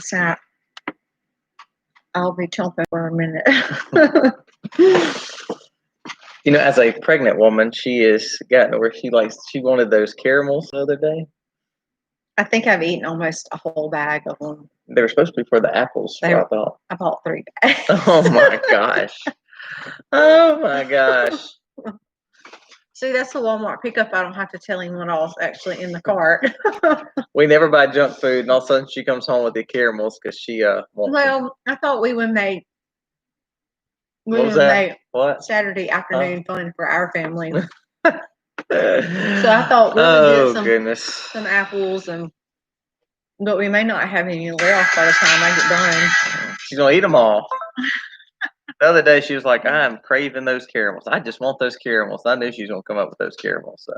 snap. I'll be chomping for a minute. You know, as a pregnant woman, she has gotten where she wanted those caramels the other day. I think I've eaten almost a whole bag of them. They were supposed to be for the apples, I thought. I bought 3 bags. Oh my gosh. Oh my gosh. See, that's the Walmart pickup. I don't have to tell him what all's actually in the cart. We never buy junk food, and all of a sudden she comes home with the caramels because she wants them. I thought we would make Saturday afternoon fun for our family. So I thought we would get some apples, but we may not have any left by the time I get done. She's gonna eat them all. The other day she was like, "I'm craving those caramels. I just want those caramels." I knew she was gonna come up with those caramels. So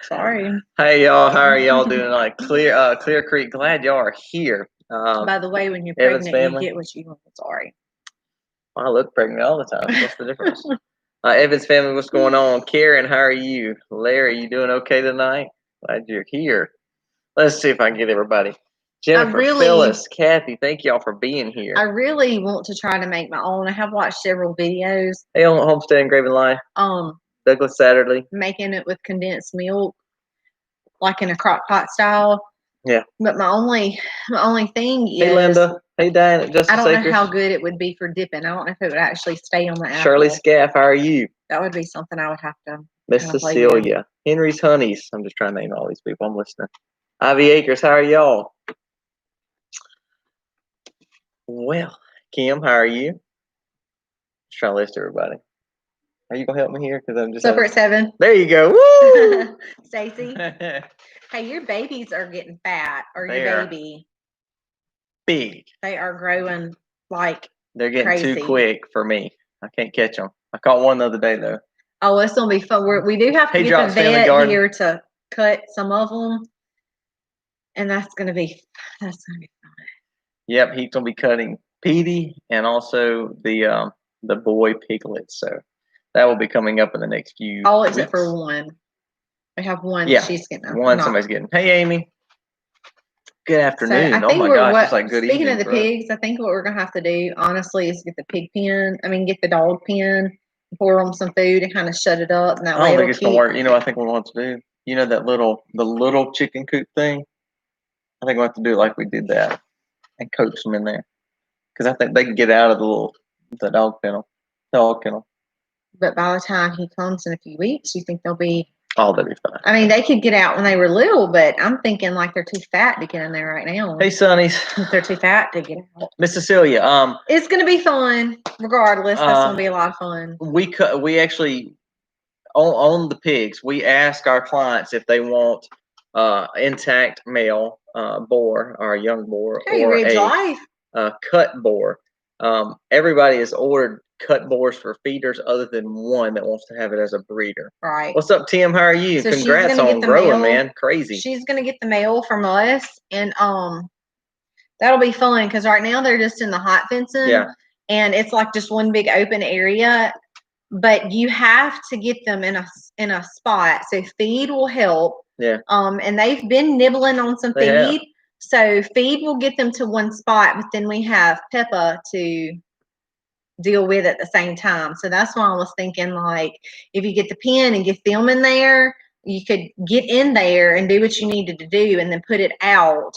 sorry. Hey y'all, how are y'all doing tonight? Clear Creek, glad y'all are here. By the way, when you're pregnant, you get what you want. Sorry. I look pregnant all the time. What's the difference? Evan's family, what's going on? Karen, how are you? Larry, you doing okay tonight? Glad you're here. Let's see if I can get everybody. Jennifer, Phyllis, Kathy, thank y'all for being here. I really want to try to make my own. I have watched several videos. Hey, on Homesteading, Graven Life. Douglas Satterley. Making it with condensed milk, like in a crock pot style. Yeah. But my only thing is. Hey, Linda. Hey, Diane at Justice I don't know Acres. how good it would be for dipping. I don't know if it would actually stay on the apple. Shirley Scaff, how are you? That would be something I would have to. Miss Cecilia. Henry's Honeys. I'm just trying to name all these people. I'm listening. Ivy Acres, how are y'all? Well, Kim, how are you? Just trying to list everybody. Are you gonna help me here? Because I'm just. So for 7. There you go. Woo! Stacy. Hey, your babies are getting fat, or your baby. Big. They are growing like. They're getting crazy. Too quick for me. I can't catch them. I caught one the other day though. Oh, it's gonna be fun. We do have to get the vet here to cut some of them, and that's gonna be fun. Yep, he's gonna be cutting Petey and also the boy piglets. So that will be coming up in the next few. All except for one. We have one. Yeah, she's getting one. Somebody's getting. Hey, Amy. Good afternoon. So I think oh my gosh, it's like good evening. Speaking of the pigs, I think what we're gonna have to do, honestly, is get the pig pen. Get the dog pen, pour them some food, and kind of shut it up. And that I don't think it's gonna work. You know, I think we want to do. You know that the little chicken coop thing. I think we have to do it like we did that, and coax them in there, because I think they can get out of the dog kennel. But by the time he comes in a few weeks, you think they'll be? Oh, they'll be fine. They could get out when they were little, but I'm thinking like they're too fat to get in there right now. Hey, Sonnies. They're too fat to get out. Miss Cecilia. It's gonna be fun, regardless. That's gonna be a lot of fun. We actually on the pigs. We ask our clients if they want intact male boar or a young boar or a cut boar. Everybody has ordered cut boars for feeders other than one that wants to have it as a breeder. Right. What's up, Tim? How are you? So congrats on growing, man. Crazy. She's going to get the male from us, and that'll be fun because right now they're just in the hot fencing. Yeah. And it's like just one big open area, but you have to get them in a spot. So feed will help. Yeah. And they've been nibbling on some feed. So feed will get them to one spot, but then we have Peppa to deal with at the same time. So that's why I was thinking, like, if you get the pen and get them in there, you could get in there and do what you needed to do and then put it out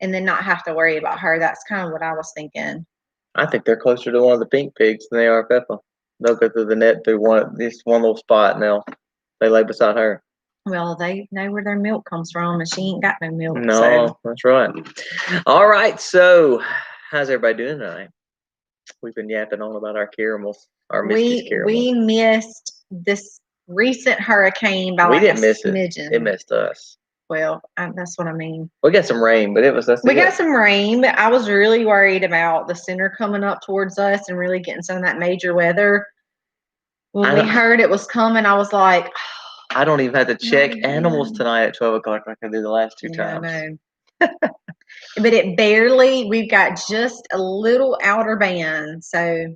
and then not have to worry about her. That's kind of what I was thinking. I think they're closer to one of the pink pigs than they are Peppa. They'll go through the net through one little spot and they lay beside her. Well, they know where their milk comes from, and she ain't got no milk. No, that's right. All right, so how's everybody doing tonight? We've been yapping on about our caramels, our Misty's caramels. We missed this recent hurricane by we didn't miss smidgen. It missed us. Well, that's what I mean. We got some rain, but we got some rain, but I was really worried about the center coming up towards us and really getting some of that major weather. When we heard it was coming, I was like, I don't even have to check animals tonight at 12 o'clock like I did the last two times. I know. But we've got just a little outer band, so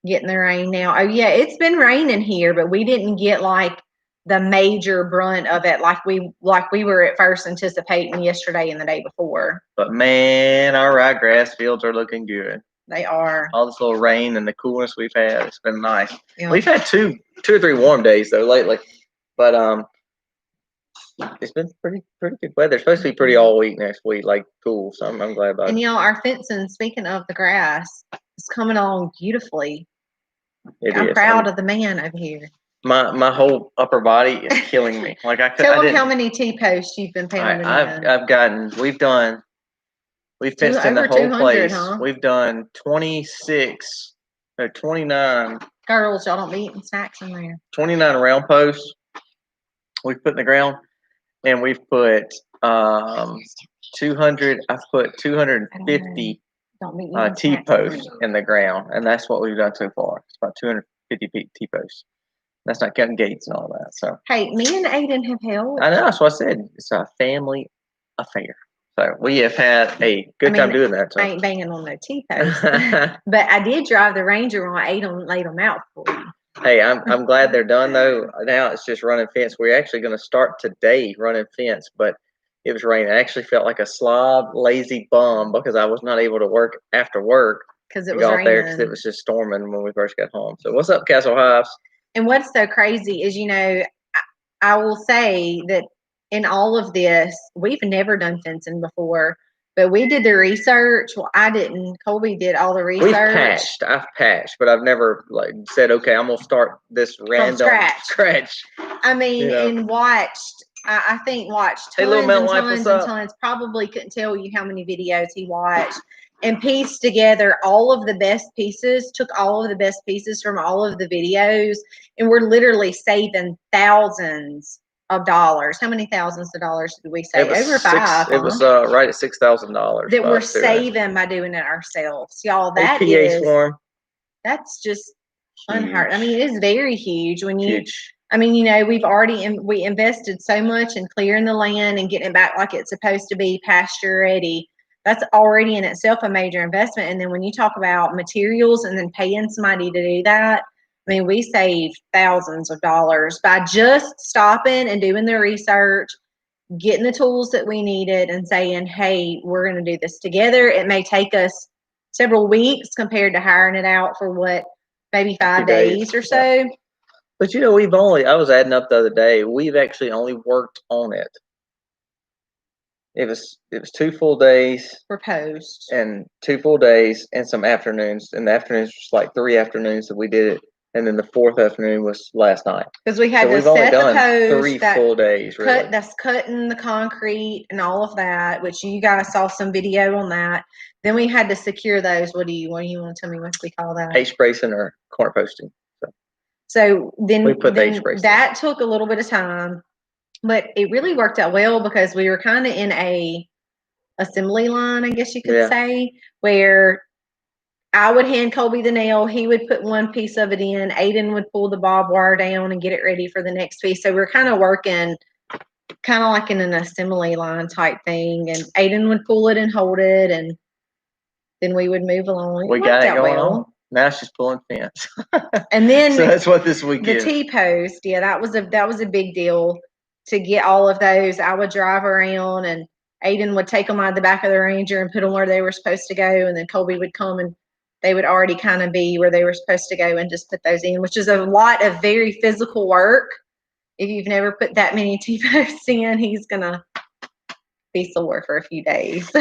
getting the rain now. Oh yeah, it's been raining here, but we didn't get like the major brunt of it, like we were at first anticipating yesterday and the day before. But man, our ryegrass fields are looking good. They are. All this little rain and the coolness we've had, it's been nice. Yeah. We've had two or three warm days though lately, but it's been pretty good weather. It's supposed to be pretty all week next week, like cool. So I'm glad about it. And our fencing, speaking of the grass, is coming along beautifully. I'm proud of the man over here. My whole upper body is killing me. Like Tell them how many T-posts you've been pounding. We've fenced in the whole place. Huh? We've done 26 or 29. Girls, y'all don't be eating snacks in there. 29 round posts we've put in the ground, and we've put 200. I've put 250 T-posts in the ground, and that's what we've done so far. It's about 250 T-posts. That's not counting gates and all that. So hey, me and Aiden have helped. I know. That's what I said. It's a family affair. So we have had a good time doing that. So. I ain't banging on no T-posts, but I did drive the Ranger when Aiden laid them out for you. Hey, I'm glad they're done though. Now it's just running fence. We're actually going to start today running fence, but it was raining. I actually felt like a slob, lazy bum because I was not able to work after work because it was raining. There because it was just storming when we first got home. So what's up, Castle Hives? And what's so crazy is, I will say that in all of this, we've never done fencing before, but we did the research. Well, I didn't. Colby did all the research. I've patched, but I've never said, okay, I'm going to start this random scratch. I mean, and watched, I think watched tons and tons, probably couldn't tell you how many videos he watched. And pieced together all of the best pieces, took all of the best pieces from all of the videos, and we're literally saving thousands of dollars. How many thousands of dollars did we save? Over 5. It was right at $6,000. That we're saving by doing it ourselves. Y'all, that's just unheard. I mean, it is very huge when you huge. I mean, we invested so much in clearing the land and getting it back like it's supposed to be, pasture ready. That's already in itself a major investment. And then when you talk about materials and then paying somebody to do that, I mean, we saved thousands of dollars by just stopping and doing the research, getting the tools that we needed and saying, hey, we're going to do this together. It may take us several weeks compared to hiring it out for maybe 5 days or so. Yeah. But I was adding up the other day, we've actually only worked on it. It was 2 full days. Proposed. And 2 full days and some afternoons. And the afternoons was like 3 afternoons that we did it. And then the 4th afternoon was last night. Because we had to set the post. 3 full days, really. That's cutting the concrete and all of that, which you guys saw some video on that. Then we had to secure those. What do you want to tell me what we call that? H-bracing or corner posting. So then we put the H-bracing. That took a little bit of time. But it really worked out well because we were kind of in a assembly line, I guess you could say, where I would hand Colby the nail. He would put one piece of it in. Aiden would pull the bob wire down and get it ready for the next piece. So we're kind of working kind of like in an assembly line type thing. And Aiden would pull it and hold it. And then we would move along. We got it going on. Now she's pulling fence. And then so that's what this week is. The T-post, that was a big deal. To get all of those, I would drive around and Aiden would take them out of the back of the Ranger and put them where they were supposed to go. And then Colby would come and they would already kind of be where they were supposed to go and just put those in, which is a lot of very physical work. If you've never put that many T-posts in, he's going to be sore for a few days.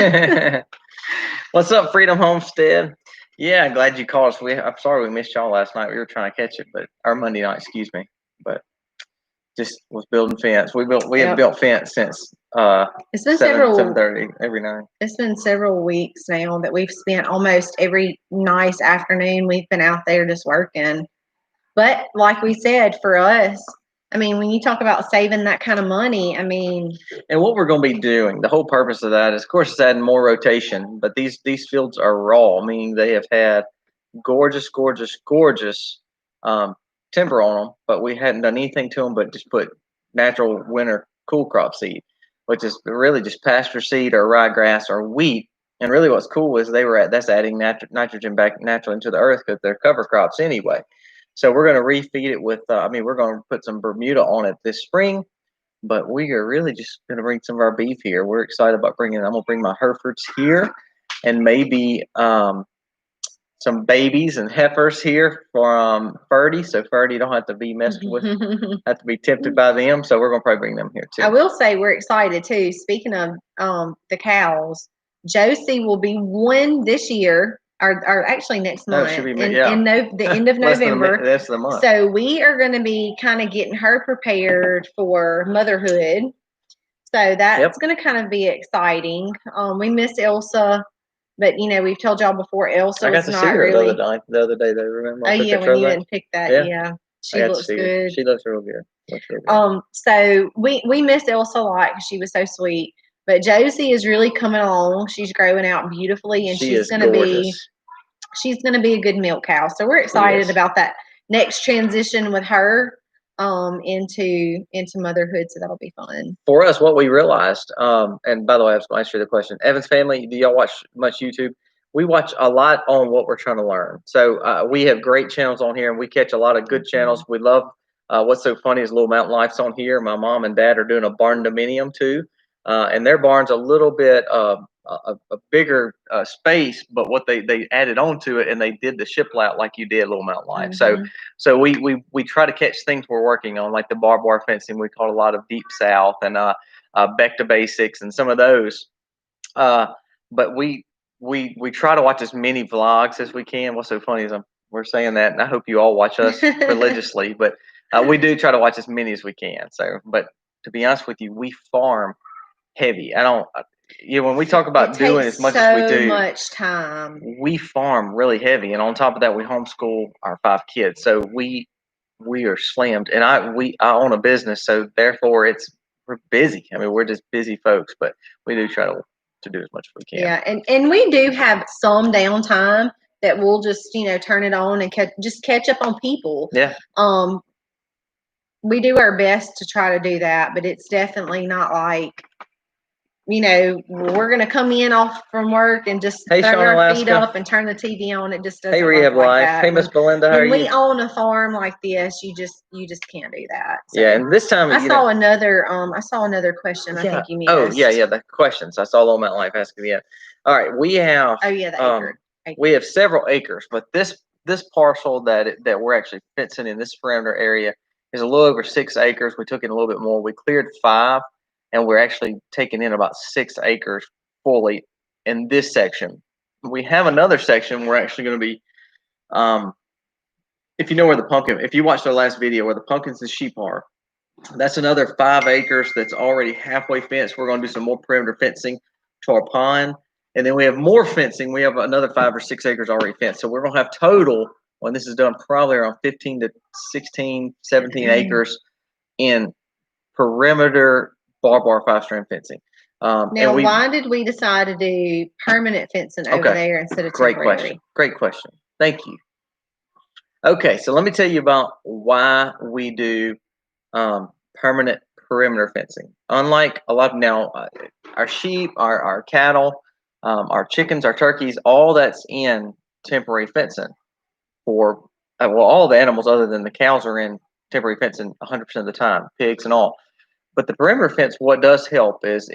What's up, Freedom Homestead? Yeah, glad you called us. I'm sorry we missed y'all last night. We were trying to catch it, or Monday night, excuse me. But just was building fence. We have built fence since it's been 7:30 every night. It's been several weeks now that we've spent almost every nice afternoon we've been out there just working. But like we said, for us, I mean, when you talk about saving that kind of money, I mean, and what we're going to be doing, the whole purpose of that is, of course, it's adding more rotation. But these fields are raw, meaning they have had gorgeous timber on them, but we hadn't done anything to them but just put natural winter cool crop seed, which is really just pasture seed or ryegrass or wheat. And really what's cool is that's adding nitrogen back naturally into the earth because they're cover crops anyway. So we're going to refeed it with, we're going to put some Bermuda on it this spring, but we are really just going to bring some of our beef here. We're excited about I'm going to bring my Herefords here and maybe some babies and heifers here from Ferdy. So Ferdy don't have to be messed with, have to be tempted by them. So we're going to probably bring them here too. I will say we're excited too. Speaking of the cows, Josie will be 1 this year. Or actually next month, the end of November. That's the month. So we are going to be kind of getting her prepared for motherhood. So that's going to kind of be exciting. We miss Elsa, but we've told y'all before, Elsa was not really. The other day, they remember. Oh yeah, when you didn't pick that, yeah. She looks good. She looks real good. So we miss Elsa a lot because she was so sweet. But Josie is really coming along. She's growing out beautifully, and she's going to be a good milk cow. So we're excited about that next transition with her into motherhood. So that'll be fun. For us, what we realized, and by the way, I was going to answer the question. Evan's family, do y'all watch much YouTube? We watch a lot on what we're trying to learn. So we have great channels on here, and we catch a lot of good channels. We love what's so funny is Little Mountain Life's on here. My mom and dad are doing a barn dominium too. And their barn's a little bit a bigger space, but what they added on to it, and they did the shiplap like you did Little Mountain Life. So we try to catch things we're working on, like the barbed wire fencing. We caught a lot of Deep South and Back to Basics and some of those. But we try to watch as many vlogs as we can. What's so funny is we're saying that, and I hope you all watch us religiously, but we do try to watch as many as we can. So, but to be honest with you, we farm heavy. When we talk about doing as much as we do, so much time. We farm really heavy, and on top of that, we homeschool our 5 kids. So we are slammed, and I own a business, so therefore we're busy. We're just busy folks, but we do try to do as much as we can. Yeah, and we do have some downtime that we'll just turn it on and catch up on people. Yeah. We do our best to try to do that, but it's definitely not like we're gonna come in off from work and just throw our feet up and turn the TV on. It just doesn't. Hey, Rehab like Life. that. Hey, Miss Belinda. How are you? When we own a farm like this, you just can't do that. So yeah, and this time I saw another question. I think you missed. Oh yeah, the questions I saw Little Mountain Life asking again. All right, we have. Oh yeah, the acre. We have several acres, but this parcel that we're actually fencing in this perimeter area is a little over 6 acres. We took in a little bit more. We cleared 5. And we're actually taking in about 6 acres fully in this section. We have another section we're actually going to be, if you know where if you watched our last video where the pumpkins and sheep are, that's another 5 acres that's already halfway fenced. We're going to do some more perimeter fencing to our pond. And then we have more fencing. We have another 5 or 6 acres already fenced. So we're going to have total, when this is done, probably around 15 to 16, 17 acres in perimeter barbed wire 5-strand fencing. Now, why did we decide to do permanent fencing over there instead of temporary? Great question. Thank you. Okay, so let me tell you about why we do permanent perimeter fencing. Unlike a lot now, our sheep, our cattle, our chickens, our turkeys, all that's in temporary fencing. For all the animals other than the cows are in temporary fencing 100% of the time, pigs and all. But the perimeter fence, what does help is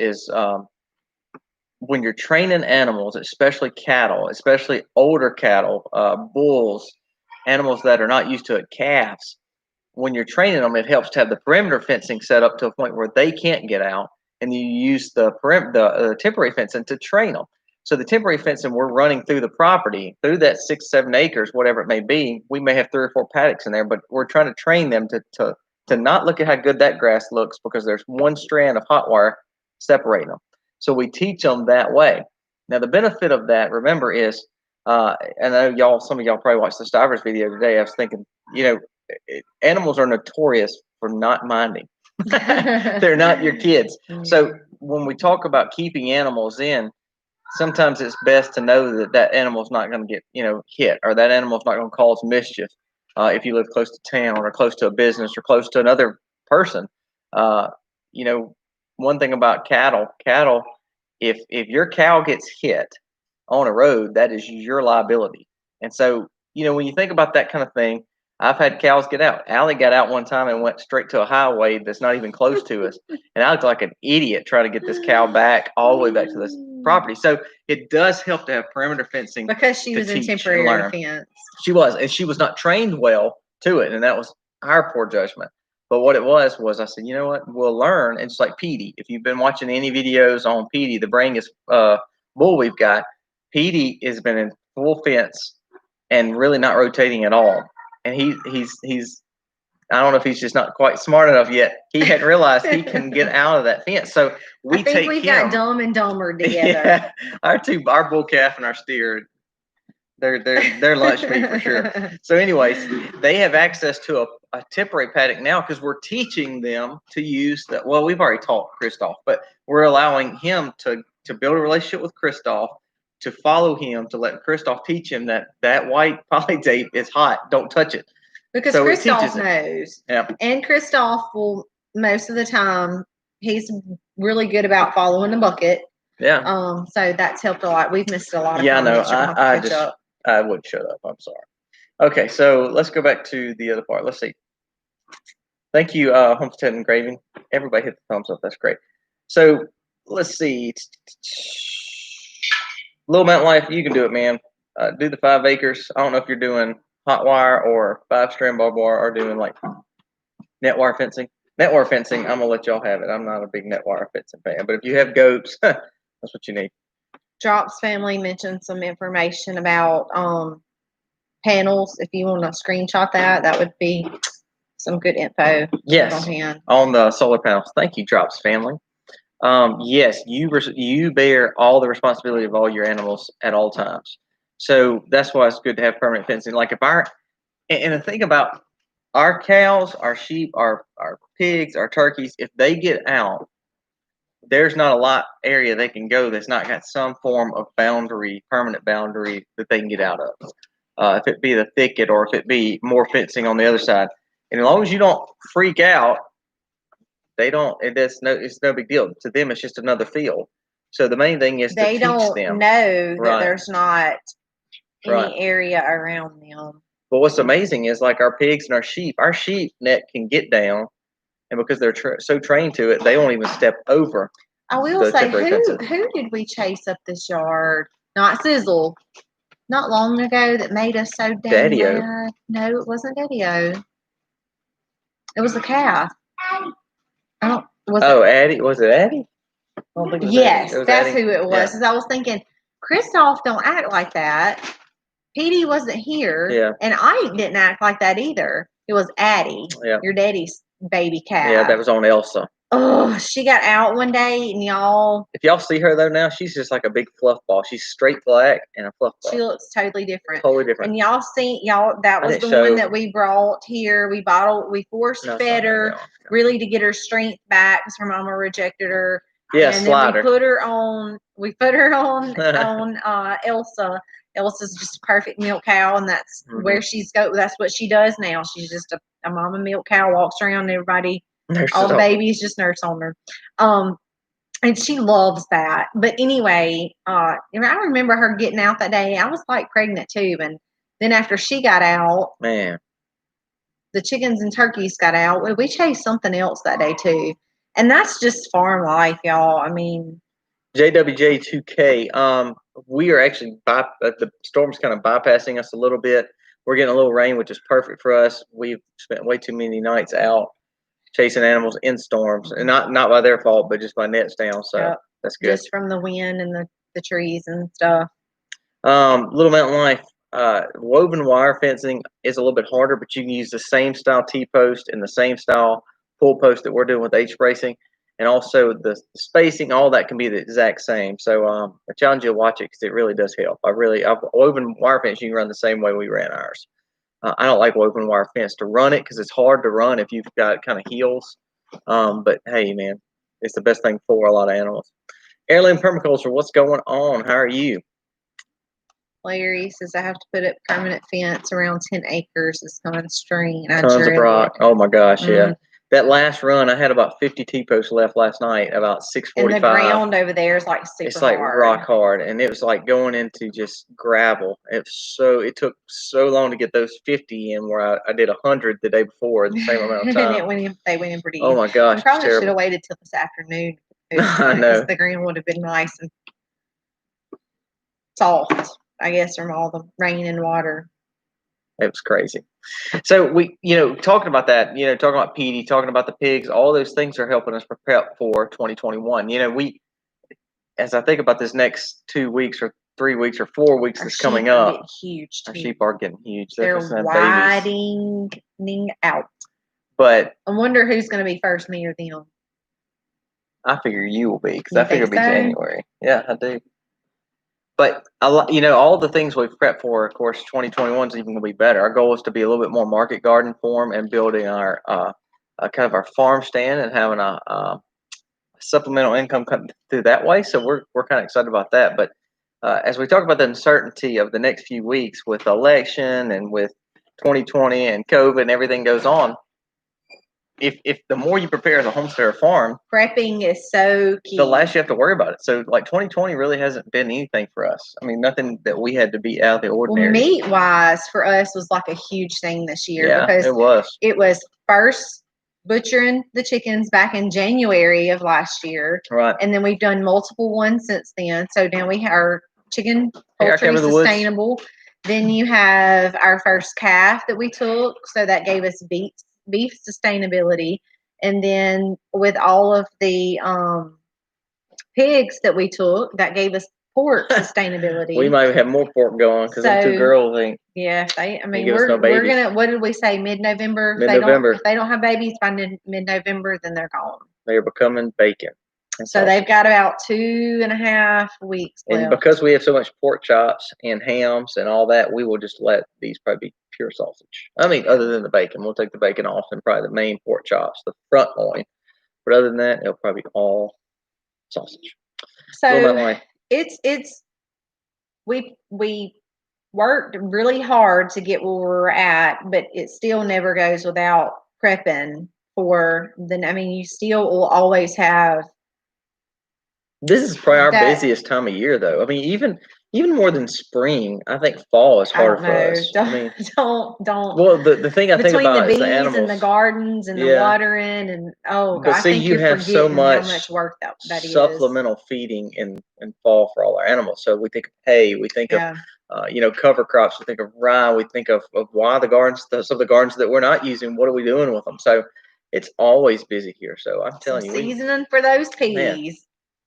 when you're training animals, especially cattle, especially older cattle, bulls, animals that are not used to it, calves. When you're training them, it helps to have the perimeter fencing set up to a point where they can't get out, and you use the temporary fencing to train them. So the temporary fencing we're running through the property, through that 6, 7 acres, whatever it may be. We may have 3 or 4 paddocks in there, but we're trying to train them to not look at how good that grass looks because there's 1 strand of hot wire separating them. So we teach them that way. Now, the benefit of that, remember, is, and I know some of y'all probably watched the Stivers video today. I was thinking, animals are notorious for not minding. They're not your kids. So when we talk about keeping animals in, sometimes it's best to know that animal's not going to get, hit, or that animal's not going to cause mischief. If you live close to town or close to a business or close to another person, one thing about cattle, if your cow gets hit on a road, that is your liability. And so, when you think about that kind of thing, I've had cows get out. Allie got out one time and went straight to a highway that's not even close to us. And I looked like an idiot trying to get this cow back all the way back to this property. So it does help to have perimeter fencing. Because she was in temporary fence. She was, and she was not trained well to it. And that was our poor judgment. But what it was I said, you know what, we'll learn. And it's like Petey. If you've been watching any videos on Petey, the Brangus bull we've got, Petey has been in full fence and really not rotating at all. And he's I don't know if he's just not quite smart enough yet. He hadn't realized he can get out of that fence. So I think we've got Dumb and Dumber together. Yeah, our bull calf and our steer, they're lunch meat for sure. So anyways, they have access to a temporary paddock now because we're teaching them to use that. Well, we've already taught Christoph, but we're allowing him to build a relationship with Christoph, to follow him, to let Christoph teach him that white poly tape is hot. Don't touch it. Because so Christoph knows. Yeah. And Christoph will, most of the time, he's really good about following the bucket. Yeah. So that's helped a lot. We've missed a lot of time. Yeah, I would shut up. I'm sorry. Okay, so let's go back to the other part. Let's see. Thank you, Homestead Engraving. Everybody hit the thumbs up. That's great. So let's see. Little Mountain Life, you can do it, man. Do the 5 acres. I don't know if you're doing hot wire or 5-strand barbed wire or doing like net wire fencing. Net wire fencing, I'm gonna let y'all have it. I'm not a big net wire fencing fan, but if you have goats, that's what you need. Drops family mentioned some information about panels. If you want to screenshot that would be some good info. Yes, on the solar panels. Thank you, Drops family. Yes, you bear all the responsibility of all your animals at all times. So that's why it's good to have permanent fencing. Like and the thing about our cows, our sheep, our pigs, our turkeys, if they get out, there's not a lot area they can go that's not got some form of boundary, permanent boundary that they can get out of. If it be the thicket or if it be more fencing on the other side. And as long as you don't freak out, it's no big deal. To them, it's just another field. So the main thing is they to teach them. They don't know that there's not any area around them. But what's amazing is like our pigs and our sheep net can get down, and because they're so trained to it, they won't even step over. I will say, who did we chase up this yard? Not Sizzle. Not long ago that made us so damn mad. No, it wasn't Daddy-O. It was the calf. Addie? Was it Addie? Yes, that's Addie. Who it was. Because I was thinking, Christoph don't act like that. Petey wasn't here, and I didn't act like that either. It was Addie, your daddy's baby calf. Yeah, that was on Elsa. Oh, she got out one day, and y'all. If y'all see her though now, she's just like a big fluff ball. She's straight black and a fluff ball. She looks totally different. Totally different. And that was the one that we brought here. We forced fed her really to get her strength back because her mama rejected her. Yeah, and slider. Then we put her on Elsa. Elsa's just a perfect milk cow, and that's where that's what she does now. She's just a mama milk cow, walks around, everybody, all the babies just nurse on her. And she loves that. But anyway, I remember her getting out that day. I was like pregnant too. And then after she got out, man, the chickens and turkeys got out. We chased something else that day too. And that's just farm life, y'all. I mean, JWJ2K. We are actually the storm's kind of bypassing us a little bit. We're getting a little rain, which is perfect for us. We've spent way too many nights out chasing animals in storms, and not by their fault, but just by nets down. So that's good. Just from the wind and the trees and stuff. Little Mountain Life. Woven wire fencing is a little bit harder, but you can use the same style T-post and the same style pull post that we're doing with H-bracing. And also the spacing, all that can be the exact same. So I challenge you to watch it because it really does help. I've woven wire fence, you can run the same way we ran ours. I don't like woven wire fence to run it because it's hard to run if you've got kind of heels. But hey, man, it's the best thing for a lot of animals. Heirloom Permaculture, what's going on? How are you? Larry says I have to put up permanent fence around 10 acres. It's kind of string. Tons of rock. Oh my gosh, yeah. That last run, I had about 50 T-posts left last night, about 6:45. And the ground over there is like super It's like hard. rock hard, and it was like going into just gravel. It took so long to get those 50 in, where I did 100 the day before, the same amount of time. And they went in pretty easy. Oh my gosh, we probably should have waited till this afternoon. I know. The ground would have been nice and soft, I guess, from all the rain and water. It was crazy. So we, talking about that, talking about Petey, talking about the pigs, all those things are helping us prepare for 2021. As I think about this next 2 weeks or 3 weeks or 4 weeks that's coming up, huge. Our sheep are getting huge. They're widening out. But I wonder who's going to be first, me or them. I figure you will be, because I figure it'll be January. Yeah, I do. But all the things we've prepped for, of course, 2021 is even going to be better. Our goal is to be a little bit more market garden for them and building our kind of our farm stand and having a supplemental income coming through that way. So we're kind of excited about that. But as we talk about the uncertainty of the next few weeks with election and with 2020 and COVID and everything goes on, if the more you prepare as a homestead or farm, prepping is so key. The less you have to worry about it. So, like 2020 really hasn't been anything for us. I mean, nothing that we had to be out of the ordinary. Well, meat wise for us was like a huge thing this year, because it was first butchering the chickens back in January of last year, right? And then we've done multiple ones since then. So now we have our chicken poultry sustainable. Then you have our first calf that we took, so that gave us beef sustainability. And then with all of the pigs that we took, that gave us pork sustainability. We might have more pork going, because them two girls ain't. Yeah, we're gonna. What did we say? Mid-November. If they don't have babies by mid-November, then they're gone. They're becoming bacon. So they've got about 2.5 weeks left. And because we have so much pork chops and hams and all that, we will just let these probably be pure sausage. I mean, other than the bacon, we'll take the bacon off and probably the main pork chops, the front loin. But other than that, it'll probably be all sausage. So we worked really hard to get where we're at, but it still never goes without prepping for the. I mean, you still will always have. This is probably our busiest time of year, though. I mean, even more than spring, I think fall is harder for us. Don't. Well, the thing I think about is the animals and the gardens and the watering and but see, you have so much work that supplemental feeding in fall for all our animals. So we think of hay, we think of cover crops, we think of rye, we think of why the gardens, some of the gardens that we're not using, what are we doing with them? So it's always busy here. So I'm telling you, seasoning for those peas. Man.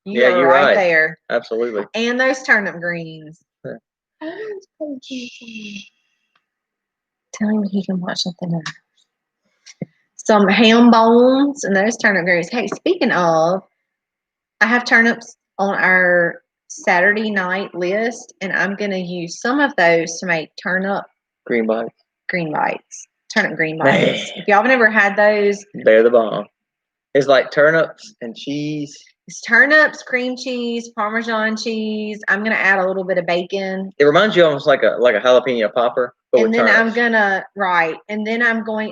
You're right there. Absolutely. And those turnip greens. Yeah. Tell him he can watch something else. Some ham bones and those turnip greens. Hey, speaking of, I have turnips on our Saturday night list, and I'm going to use some of those to make turnip green bites. Turnip green bites. If y'all have never had those, they're the bomb. It's like turnips and cheese. It's turnips, cream cheese, Parmesan cheese. I'm gonna add a little bit of bacon. It reminds you almost like a jalapeno popper, but with turnips.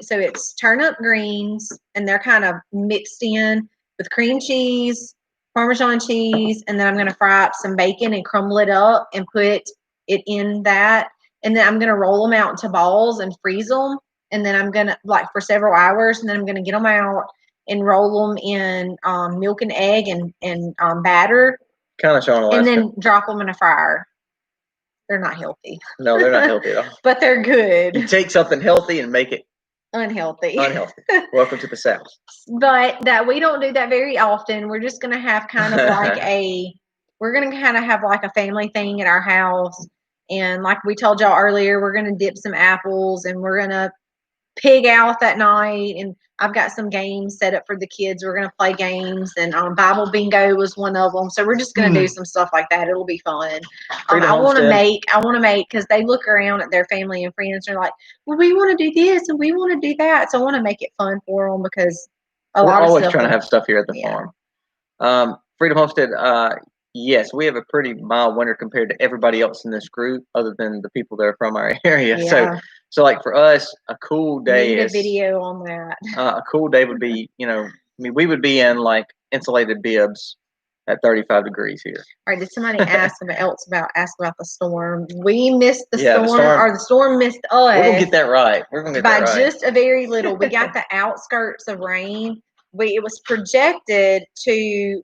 So it's turnip greens, and they're kind of mixed in with cream cheese, Parmesan cheese, and then I'm gonna fry up some bacon and crumble it up and put it in that, and then I'm gonna roll them out into balls and freeze them, and then I'm gonna for several hours, and then I'm gonna get them out and roll them in milk and egg and batter. Kind of showing Alaska. And then drop them in a fryer. They're not healthy. No, they're not healthy at all. But they're good. You take something healthy and make it unhealthy. Welcome to the South. But that we don't do that very often. We're just going to have kind of like a family thing at our house. And like we told y'all earlier, we're going to dip some apples and we're going to pig out that night, and I've got some games set up for the kids. We're gonna play games, and Bible bingo was one of them. So we're just gonna do some stuff like that. It'll be fun. I want to make because they look around at their family and friends and they're like, well, we want to do this and we want to do that. So I want to make it fun for them because we're always trying to have stuff here at the farm. Freedom Homestead. Yes, we have a pretty mild winter compared to everybody else in this group, other than the people that are from our area. So like for us, a cool day is a video on that. A cool day would be, we would be in like insulated bibs at 35 degrees here. All right, did somebody ask about the storm? We missed the storm, or the storm missed us. We're gonna get that right. By just a very little. We got the outskirts of rain. It was projected to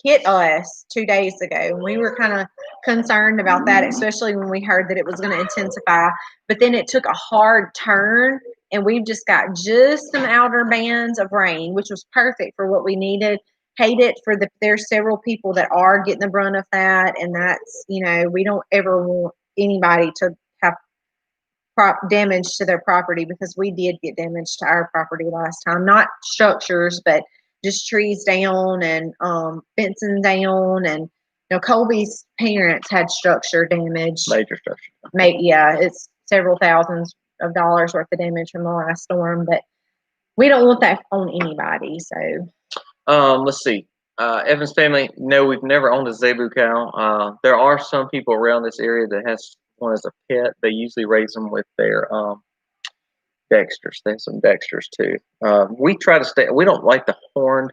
hit us 2 days ago, and we were kind of concerned about that, especially when we heard that it was going to intensify. But then it took a hard turn, and we've just got just some outer bands of rain, which was perfect for what we needed. Hate it for there's several people that are getting the brunt of that, and that's, we don't ever want anybody to have damage to their property, because we did get damage to our property last time. Not structures, but just trees down and fencing down, and Colby's parents had structure damage. Major structure. Yeah, it's several thousands of dollars worth of damage from the last storm, but we don't want that on anybody. So let's see. Evan's family, no, we've never owned a zebu cow. There are some people around this area that has one as a pet. They usually raise them with their dexters. They have some dexters too. We try to stay. We don't like the horned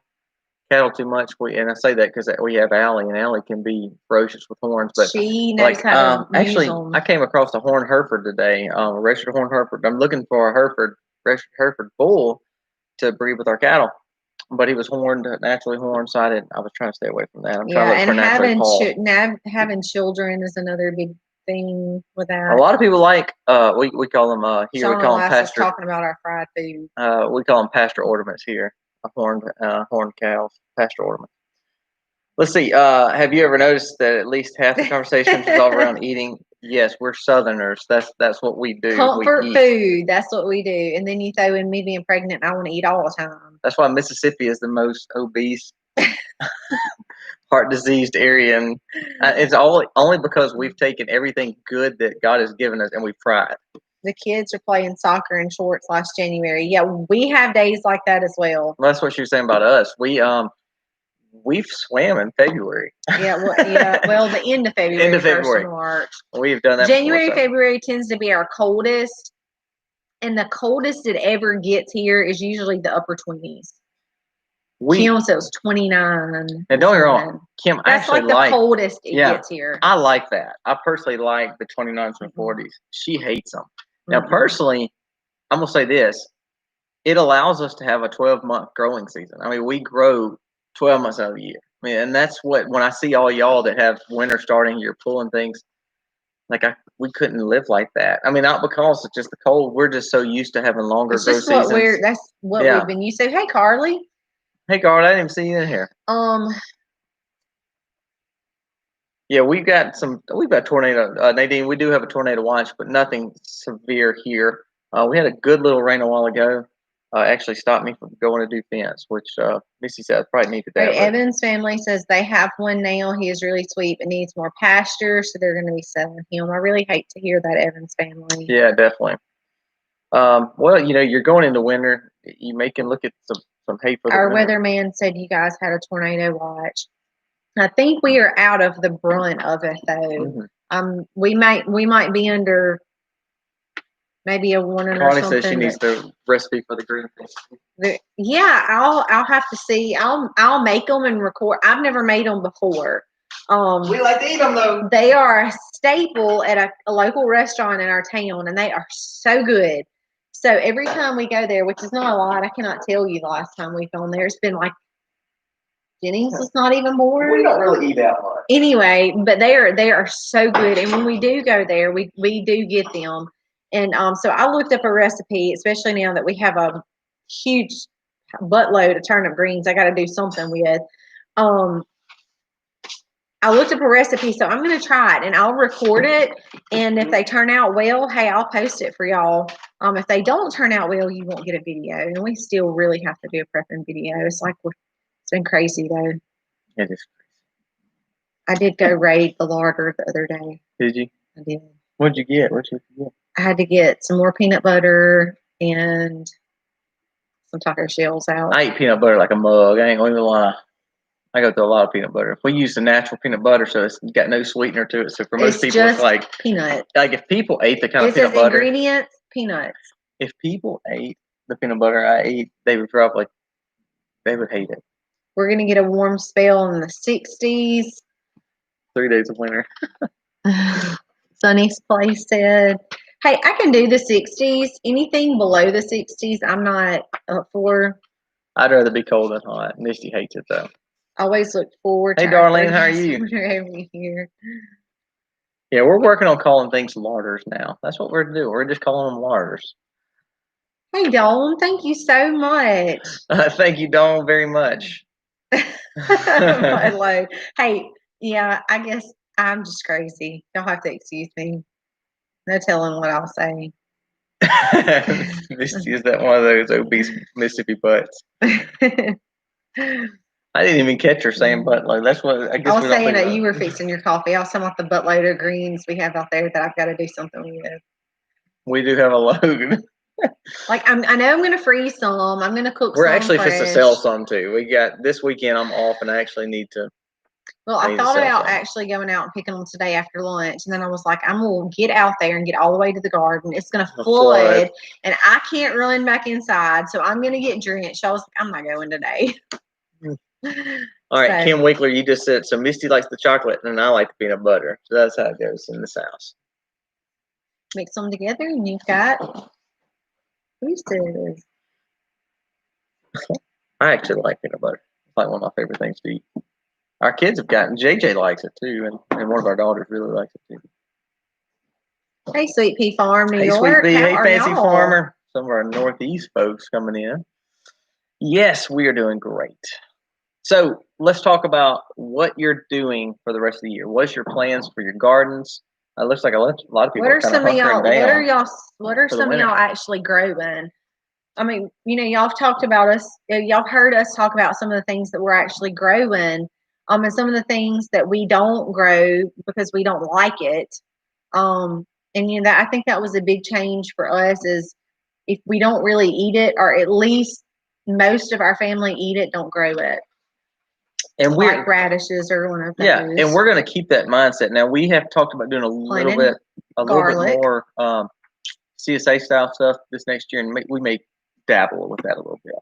cattle too much. And I say that because we have Allie, and Allie can be ferocious with horns. But she knows how to actually, use them. I came across a horned Hereford today, a registered horned Hereford. I'm looking for a registered Hereford bull to breed with our cattle. But he was naturally horned, so I was trying to stay away from that. I'm trying to look for having children is another big thing with that. A lot of people like we call them here. We call them pasture. Talking about our fried food. We call them pasture ornaments here. Horned cows, pasture ornaments. Let's see. Have you ever noticed that at least half the conversations revolve around eating? Yes, we're Southerners. That's what we do. Comfort food. That's what we do. And then you throw in me being pregnant, and I want to eat all the time. That's why Mississippi is the most obese, heart diseased area, and it's only because we've taken everything good that God has given us and we've fried. The kids are playing soccer in shorts last January. Yeah, we have days like that as well. That's what she was saying about us. We've swam in February. Well, the end of February. End of February. 1st of March. We've done that. January, February tends to be our coldest, and the coldest it ever gets here is usually the upper 20s. Kim said it was 29. And don't get me wrong, Kim, that's like the coldest it gets here. I like that. I personally like the 29s and 40s. She hates them. Now, personally, I'm going to say this. It allows us to have a 12-month growing season. I mean, we grow 12 months out of the year. I mean, and that's when I see all y'all that have winter starting, you're pulling things. Like we couldn't live like that. I mean, not because it's just the cold. We're just so used to having longer grow seasons. That's what we've been used to. Hey, Carly. Hey, Carly, I didn't even see you in here. Yeah, we've got tornado. Nadine, we do have a tornado watch, but nothing severe here. We had a good little rain a while ago. Actually stopped me from going to do fence, which Missy said I probably needed that. Right, Evan's family says they have one now. He is really sweet but needs more pasture, so they're going to be selling him. I really hate to hear that, Evan's family. Yeah, definitely. Well, you're going into winter. You may can look at some hay for the Our winter. weatherman said you guys had a tornado watch. I think we are out of the brunt of it, though. Mm-hmm. We might be under maybe a warning or something. Carly says she needs the recipe for the green thing. Yeah, I'll have to see. I'll make them and record. I've never made them before. We like to eat them though. They are a staple at a local restaurant in our town, and they are so good. So every time we go there, which is not a lot, I cannot tell you the last time we've gone there. It's been like Jennings was not even born. We don't really eat that much. Anyway, but they are so good, and when we do go there, we do get them. And so I looked up a recipe, especially now that we have a huge buttload of turnip greens I got to do something with. I looked up a recipe, so I'm going to try it, and I'll record it. And if they turn out well, hey, I'll post it for y'all. If they don't turn out well, you won't get a video. And we still really have to do a prepping video. It's been crazy, though. It is crazy. I did go raid the larder the other day. Did you? I did. What'd you get? I had to get some more peanut butter and some taco shells out. I eat peanut butter like a mug. I ain't going to lie. I go through a lot of peanut butter. We use the natural peanut butter, so it's got no sweetener to it. So for most people, it's like peanut. Like if people ate the kind of peanut butter. Ingredients, peanuts. If people ate the peanut butter I eat, they would hate it. We're going to get a warm spell in the 60s. 3 days of winter. Sunny's place said, hey, I can do the 60s. Anything below the 60s, I'm not up for. I'd rather be cold than hot. Misty hates it, though. Always look forward to Hey, Darlene, how are you? Every year. Yeah, we're working on calling things larders now. That's what we're doing. We're just calling them larders. Hey, Dawn, thank you so much. Thank you, Dawn, very much. Hey, yeah, I guess I'm just crazy. You'll have to excuse me. No telling what I'll say. Misty is that one of those obese Mississippi butts. I didn't even catch her saying buttload. That's what I guess. I was saying that you were fixing your coffee. I was talking about the buttload of greens we have out there that I've got to do something with. We do have a load. Like I know I'm gonna freeze some. I'm gonna cook. We're some actually fresh. Supposed to sell some too. We got this weekend. I'm off, and I actually need to. Well, I thought about actually going out and picking them today after lunch, and then I was like, I'm gonna get out there and get all the way to the garden. It's gonna flood, and I can't run back inside, so I'm gonna get drenched. I was like, I'm not going today. All right, Kim Winkler, you just said so. Misty likes the chocolate, and I like the peanut butter. So that's how it goes in this house. Mix them together, and you've got pieces. I actually like peanut butter. It's like one of my favorite things to eat. Our kids have gotten. JJ likes it too, and one of our daughters really likes it too. Hey, Sweet Pea Farm, New York. Sweet Pea. Hey, Fancy Farmer. Some of our Northeast folks coming in. Yes, we are doing great. So let's talk about what you're doing for the rest of the year. What's your plans for your gardens? It looks like a lot of people are kind of hunkering down. What are some of y'all actually growing? I mean, y'all have talked about us. Y'all heard us talk about some of the things that we're actually growing. And some of the things that we don't grow because we don't like it. And I think that was a big change for us is if we don't really eat it, or at least most of our family eat it, don't grow it. And like radishes or one of those. Yeah, and we're going to keep that mindset. Now we have talked about doing a little bit more CSA style stuff this next year, and we may dabble with that a little bit.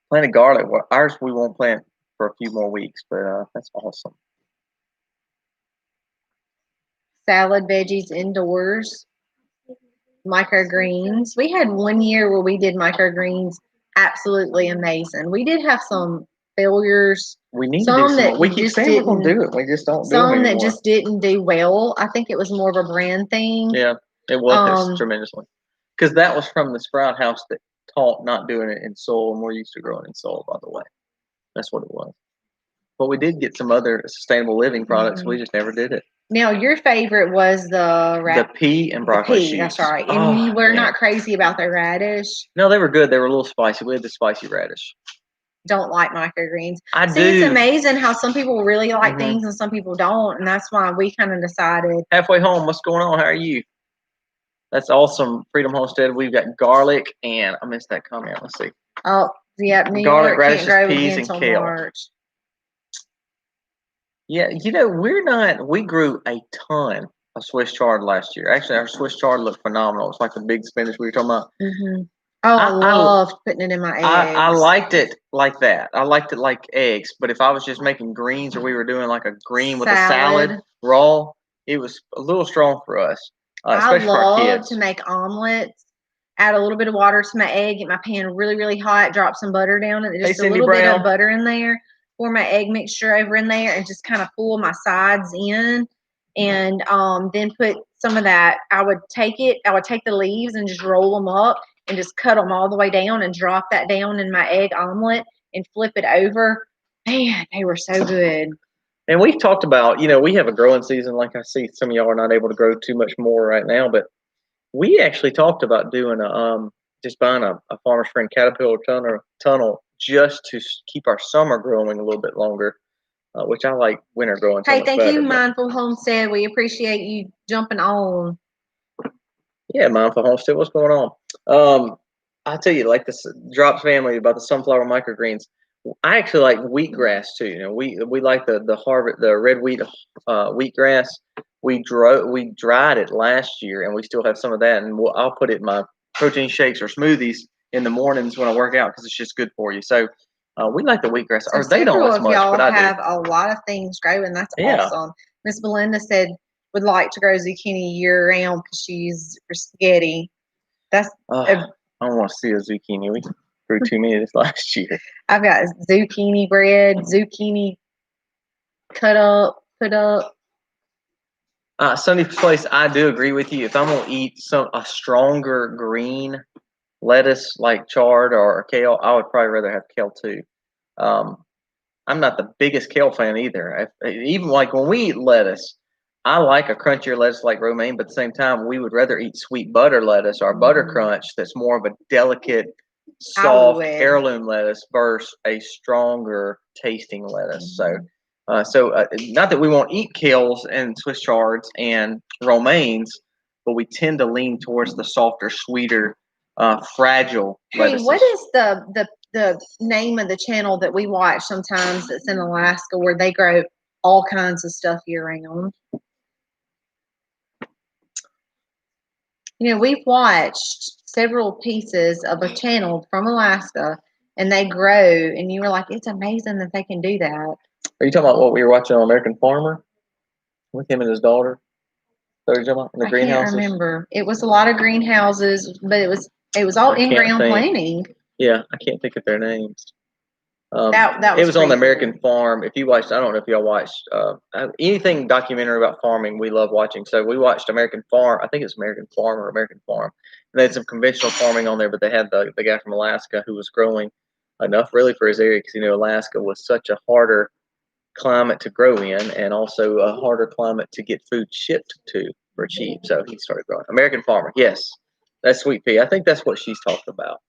Planted garlic. Well, ours we won't plant for a few more weeks, but that's awesome. Salad, veggies indoors. Microgreens. We had 1 year where we did microgreens absolutely amazing. We did have some failures. We need to do some. We keep saying we're going to do it. We just don't do it anymore. Some that just didn't do well. I think it was more of a brand thing. Yeah, it was tremendously. Because that was from the sprout house that taught not doing it in soil, and we're used to growing in soil, by the way. That's what it was. But we did get some other sustainable living products. We just never did it. Now, your favorite was the pea and broccoli shoots. That's right. And you were not crazy about the radish. No, they were good. They were a little spicy. We had the spicy radish. Don't like microgreens. I do. It's amazing how some people really like things and some people don't. And that's why we kind of decided. Halfway home, what's going on? How are you? That's awesome. Freedom Homestead. We've got garlic and I missed that comment. Let's see. Oh, yeah. Garlic, radishes, peas, and kale. March. Yeah, we grew a ton of Swiss chard last year. Actually, our Swiss chard looked phenomenal. It's like the big spinach we were talking about. Mm-hmm. Oh, I loved putting it in my eggs. I liked it like that. I liked it like eggs. But if I was just making greens or we were doing like a green with a salad raw, it was a little strong for us. Especially for our kids. To make omelets. Add a little bit of water to my egg. Get my pan really, really hot. Drop some butter down and just a little bit of butter in there. Pour my egg mixture over in there and just kind of pull my sides in, and then put some of that. I would take the leaves and just roll them up and just cut them all the way down and drop that down in my egg omelet and flip it over. Man, they were so good. And we've talked about, we have a growing season. Like I see some of y'all are not able to grow too much more right now, but we actually talked about doing just buying a Farmer's Friend Caterpillar tunnel just to keep our summer growing a little bit longer, which I like winter growing. Hey, thank you, Mindful Homestead. We appreciate you jumping on. Yeah, Mindful Homestead, what's going on? I'll tell you, like this Drops family about the sunflower microgreens. I actually like wheatgrass too. We like the red wheatgrass. We dried it last year, and we still have some of that. And I'll put it in my protein shakes or smoothies in the mornings when I work out because it's just good for you. So we like the wheatgrass. So or they don't as much, y'all but I have do. a lot of things growing. That's awesome. Miss Belinda said would like to grow zucchini year round because she's for spaghetti. That's I don't want to see a zucchini. We grew too many this last year. I've got zucchini bread, zucchini cut up, put up. Sunny's Place, I do agree with you. If I'm gonna eat a stronger green lettuce like chard or kale, I would probably rather have kale too. I'm not the biggest kale fan either. Even like when we eat lettuce, I like a crunchier lettuce like romaine, but at the same time, we would rather eat sweet butter lettuce or butter crunch that's more of a delicate, soft heirloom lettuce versus a stronger tasting lettuce. So, not that we won't eat kales and Swiss chards and romaines, but we tend to lean towards the softer, sweeter, fragile lettuces. What is the name of the channel that we watch sometimes that's in Alaska where they grow all kinds of stuff year round? We've watched several pieces of a channel from Alaska and they grow, and you were like, it's amazing that they can do that. Are you talking about what we were watching on American Farmer with him and his daughter? So you're talking about the greenhouses? I can't remember. It was a lot of greenhouses, but it was all in-ground planting. Yeah, I can't think of their names. That was on the American Farm. If you watched, I don't know if y'all watched anything documentary about farming. We love watching. So we watched American Farm. I think it's American Farm or American Farm. And they had some conventional farming on there, but they had the guy from Alaska who was growing enough really for his area because Alaska was such a harder climate to grow in and also a harder climate to get food shipped to for cheap. So he started growing. American Farmer, yes, that's Sweet Pea. I think that's what she's talking about.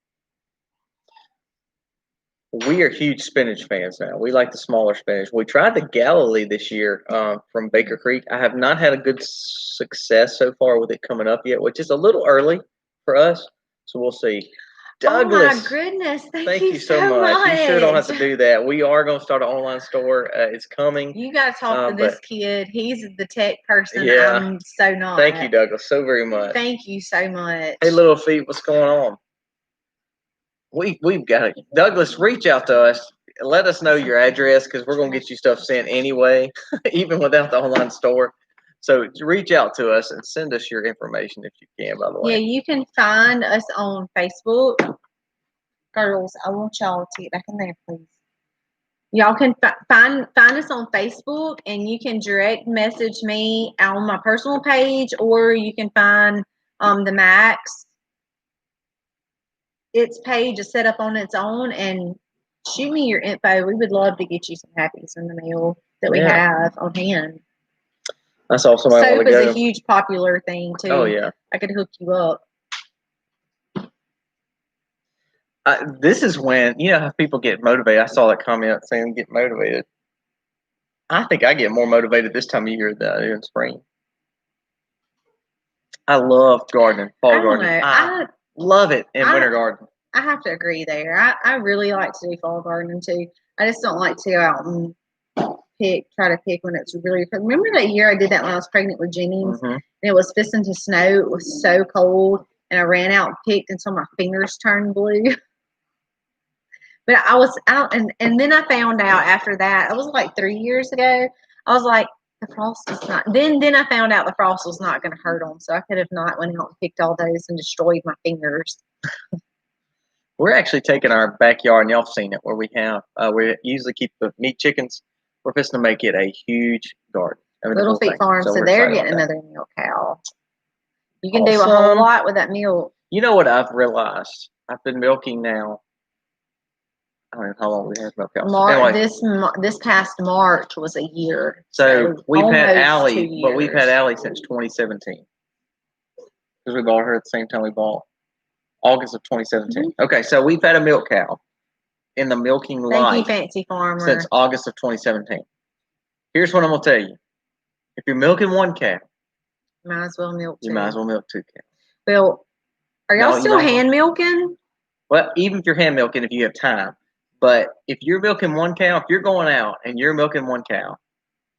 We are huge spinach fans now. We like the smaller spinach. We tried the Galilee this year from Baker Creek. I have not had a good success so far with it coming up yet, which is a little early for us. So we'll see. Douglas, oh my goodness! Thank you so much. You sure don't have to do that. We are going to start an online store. It's coming. You got to talk to this kid. He's the tech person. Yeah. I'm so not. Thank you, Douglas, so very much. Thank you so much. Hey, little feet, what's going on? We've got it. Douglas, reach out to us. Let us know your address because we're going to get you stuff sent anyway, even without the online store. So reach out to us and send us your information if you can, by the way. Yeah, you can find us on Facebook. Girls, I want y'all to get back in there, please. Y'all can find us on Facebook, and you can direct message me on my personal page, or you can find the Max. Its page is set up on its own, and shoot me your info. We would love to get you some happies in the mail that we have on hand. That's awesome. Soap is a huge popular thing too. Oh yeah, I could hook you up. This is when how people get motivated. I saw that comment saying get motivated. I think I get more motivated this time of year than I do in spring. I love gardening, fall gardening. I love it in winter garden. I have to agree there. I really like to do fall gardening too. I just don't like to go out and try to pick when it's really. Remember that year I did that when I was pregnant with Jennings, and it was fisting to snow. It was so cold, and I ran out and picked, and so my fingers turned blue. But I was out, and then I found out after that, it was like 3 years ago. I was like, the frost is not. Then I found out the frost was not going to hurt them, so I could have not went out and picked all those and destroyed my fingers. We're actually taking our backyard, and y'all have seen it, where we usually keep the meat chickens. We're fixing to make it a huge garden. Little Feet Farm, so they're getting another milk cow. You can do a whole lot with that milk. You know what I've realized? I've been milking now. I don't know how long we had milk cows. This past March was a year. So we've had Allie, but we've had Allie since 2017. Because we bought her at the same time we bought August of 2017. Okay, so we've had a milk cow in the milking life. Thank you, Fancy Farmer. Since August of 2017. Here's what I'm going to tell you. If you're milking one cow, you might as well milk two. You might as well milk two cows. Well, are y'all still hand milking? Well, even if you're hand milking, if you have time. But if you're milking one cow, if you're going out and you're milking one cow,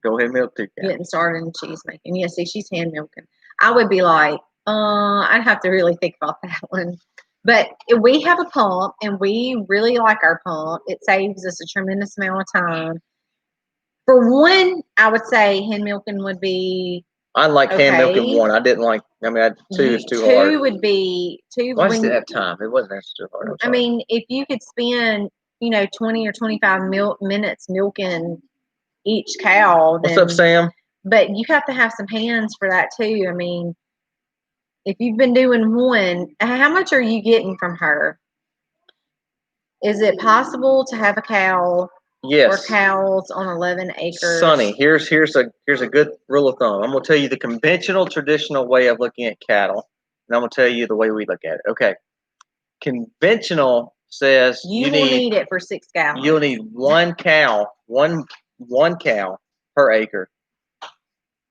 Go ahead and milk 2 cows. Getting started in cheese making. Yeah, see, she's hand milking. I would be like, I'd have to really think about that one. But we have a pump, and we really like our pump. It saves us a tremendous amount of time. For one, I would say hand milking would be. I like hand milking 1. I didn't like. I mean, 2 is too hard. 2 would be 2. Well, I just didn't have time. It wasn't that too hard. I mean, if you could spend 20 or 25 minutes milking each cow, then. What's up, Sam? But you have to have some hands for that too. I mean, if you've been doing 1, how much are you getting from her? Is it possible to have a cow? Yes. Or cows on 11 acres? Sonny, here's a good rule of thumb. I'm gonna tell you the conventional, traditional way of looking at cattle, and I'm gonna tell you the way we look at it. Okay. Conventional says you need it for 6 gallons. You'll need 1 cow, one cow per acre.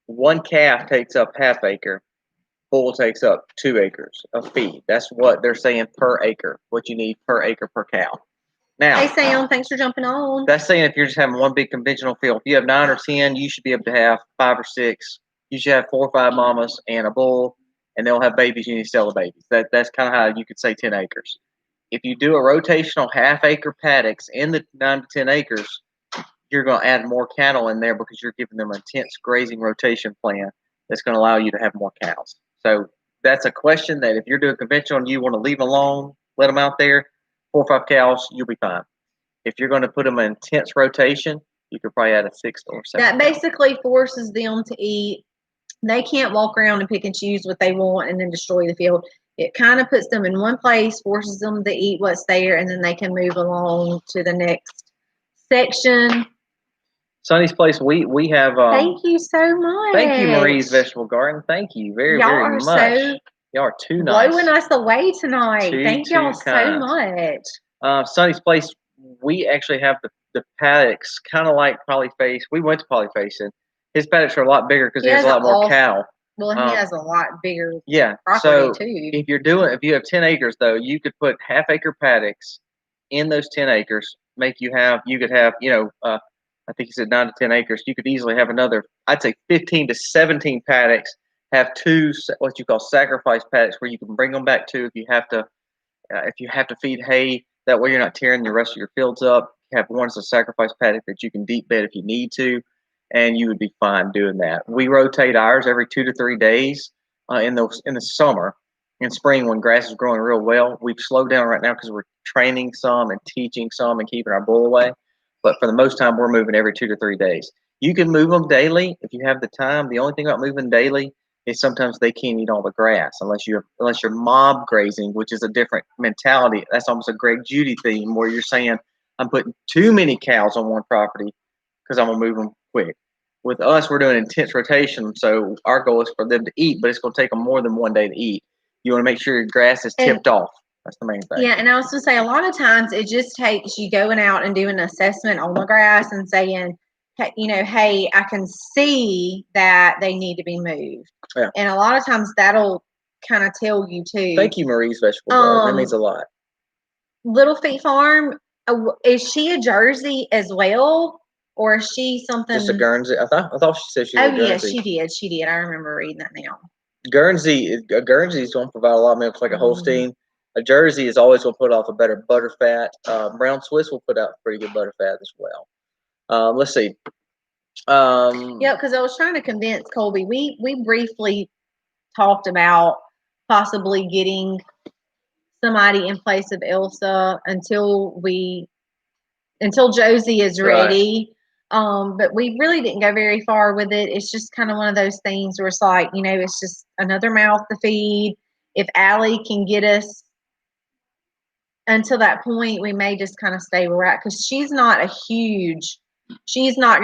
1 calf takes up ½ acre. Bull takes up 2 acres of feed. That's what they're saying per acre. What you need per acre per cow. Now, hey Sam, thanks for jumping on. That's saying if you're just having one big conventional field. If you have 9 or 10, you should be able to have 5 or 6. You should have 4 or 5 mamas and a bull, and they'll have babies. You need to sell the babies. That's kind of how you could say 10 acres. If you do a rotational ½ acre paddocks in the 9 to 10 acres, you're going to add more cattle in there because you're giving them an intense grazing rotation plan that's going to allow you to have more cows. So that's a question that if you're doing conventional and you want to leave them alone, let them out there, 4 or 5 cows, you'll be fine. If you're going to put them in intense rotation, you could probably add a 6 or 7. That basically forces them to eat. They can't walk around and pick and choose what they want and then destroy the field. It kind of puts them in one place, forces them to eat what's there, and then they can move along to the next section. Sonny's Place, we have. Thank you so much. Thank you, Marie's Vegetable Garden. Thank you very much. Y'all are too nice. Blowing us away tonight. Thank y'all so much. Sonny's Place, we actually have the paddocks kind of like Polyface. We went to Polyface, and his paddocks are a lot bigger because he has a lot more cow. Well, he has a lot bigger property too. If you have 10 acres though, you could put ½ acre paddocks in those 10 acres. You could have I think you said 9 to 10 acres. You could easily have another, I'd say 15 to 17 paddocks. Have 2 what you call sacrifice paddocks where you can bring them back to if you have to feed hay. That way you're not tearing the rest of your fields up. You have one as a sacrifice paddock that you can deep bed if you need to, and you would be fine doing that. We rotate ours every 2 to 3 days in the summer. In spring, when grass is growing real well, we've slowed down right now because we're training some and teaching some and keeping our bull away. But for the most time, we're moving every 2 to 3 days. You can move them daily if you have the time. The only thing about moving daily is sometimes they can't eat all the grass unless you're mob grazing, which is a different mentality. That's almost a Greg Judy theme where you're saying, I'm putting too many cows on one property because I'm going to move them quick. With us, we're doing intense rotation, so our goal is for them to eat, but it's going to take them more than 1 day to eat. You want to make sure your grass is tipped off. That's the main thing. Yeah, and I was going to say, a lot of times it just takes you going out and doing an assessment on the grass and saying, hey, I can see that they need to be moved. Yeah. And a lot of times that'll kind of tell you too. Thank you, Marie's Vegetable Garden. That means a lot. Little Feet Farm, is she a Jersey as well? Or is she something? Just a Guernsey. I thought she said she was a Guernsey. Yeah, she did. I remember reading that now. Guernsey's going to provide a lot of milk like a Holstein. A Jersey is always going to put off a better butter fat. Brown Swiss will put out pretty good butter fat as well. Let's see. Yeah, because I was trying to convince Colby. We briefly talked about possibly getting somebody in place of Elsa until Josie is ready. Right. But we really didn't go very far with it. It's just kind of one of those things where it's like, it's just another mouth to feed. If Allie can get us until that point, we may just kind of stay where we're at because she's not going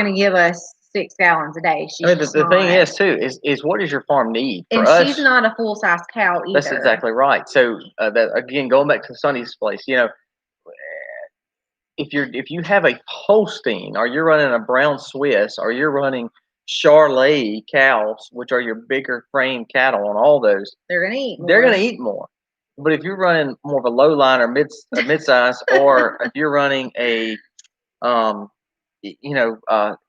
to give us 6 gallons a day. The thing is too is what does your farm need? And she's not a full size cow either. That's exactly right. So that again, going back to Sonny's Place, if you have a Holstein or you're running a Brown Swiss or you're running Charolais cows, which are your bigger frame cattle on all those, they're gonna eat more. They're gonna eat more. But if you're running more of a low line or mid-size, or if you're running a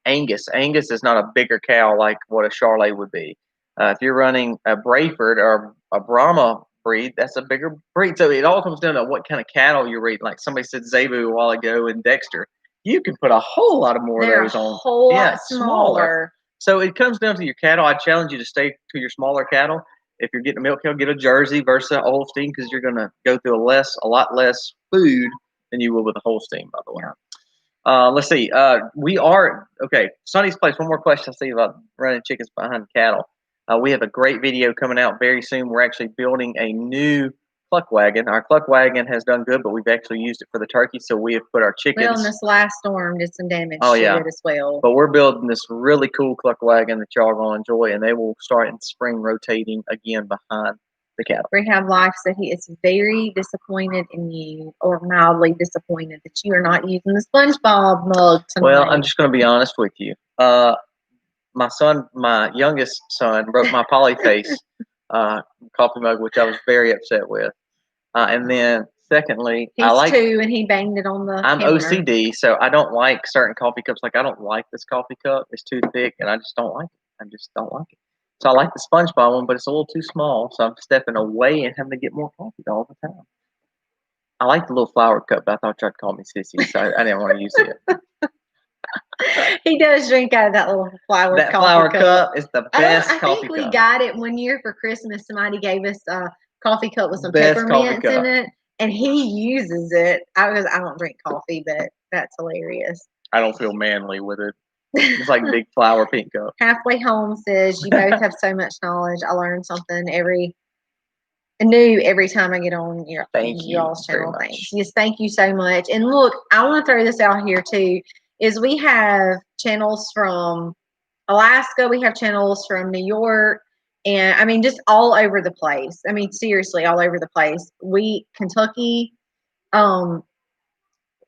Angus. Angus is not a bigger cow like what a Charolais would be. If you're running a Brayford or a Brahma breed, that's a bigger breed. So it all comes down to what kind of cattle you're breeding. Like somebody said Zebu a while ago in Dexter, you can put a whole lot more of those on. A whole lot smaller. So it comes down to your cattle. I challenge you to stay to your smaller cattle. If you're getting a milk cow, get a Jersey versus a Holstein because you're going to go through a lot less food than you will with a Holstein, by the way. Let's see. Sonny's Place. One more question I see about running chickens behind cattle. We have a great video coming out very soon. We're actually building a new cluck wagon. Our cluck wagon has done good, but we've actually used it for the turkey. So we have put our chickens. Well, in this last storm did some damage to it as well. But we're building this really cool cluck wagon that y'all are going to enjoy, and they will start in spring rotating again behind the cattle. Rehab Life said he is very disappointed in you, or mildly disappointed that you are not using the SpongeBob mug tonight. Well, I'm just going to be honest with you. My youngest son broke my polyface coffee mug, which I was very upset with. And then secondly, he's 2 and he banged it on the I'm counter. OCD, so I don't like certain coffee cups. Like I don't like this coffee cup. It's too thick and I just don't like it. I just don't like it. So I like the SpongeBob one, but it's a little too small. So I'm stepping away and having to get more coffee all the time. I like the little flower cup, but I thought y'all called me sissy, so I didn't want to use it. He does drink out of that little flower cup. That flower cup is the best coffee cup. I think we got it one year for Christmas. Somebody gave us a coffee cup with some peppermints in it, and he uses it. I don't drink coffee, but that's hilarious. I don't feel manly with it. It's like big flower pink cup. Halfway Home says, you both have so much knowledge. I learn something new every time I get on y'all's channel. Thanks. Yes, thank you so much. And look, I want to throw this out here too, is we have channels from Alaska, we have channels from New York, and I mean just all over the place. I mean seriously, all over the place. Kentucky,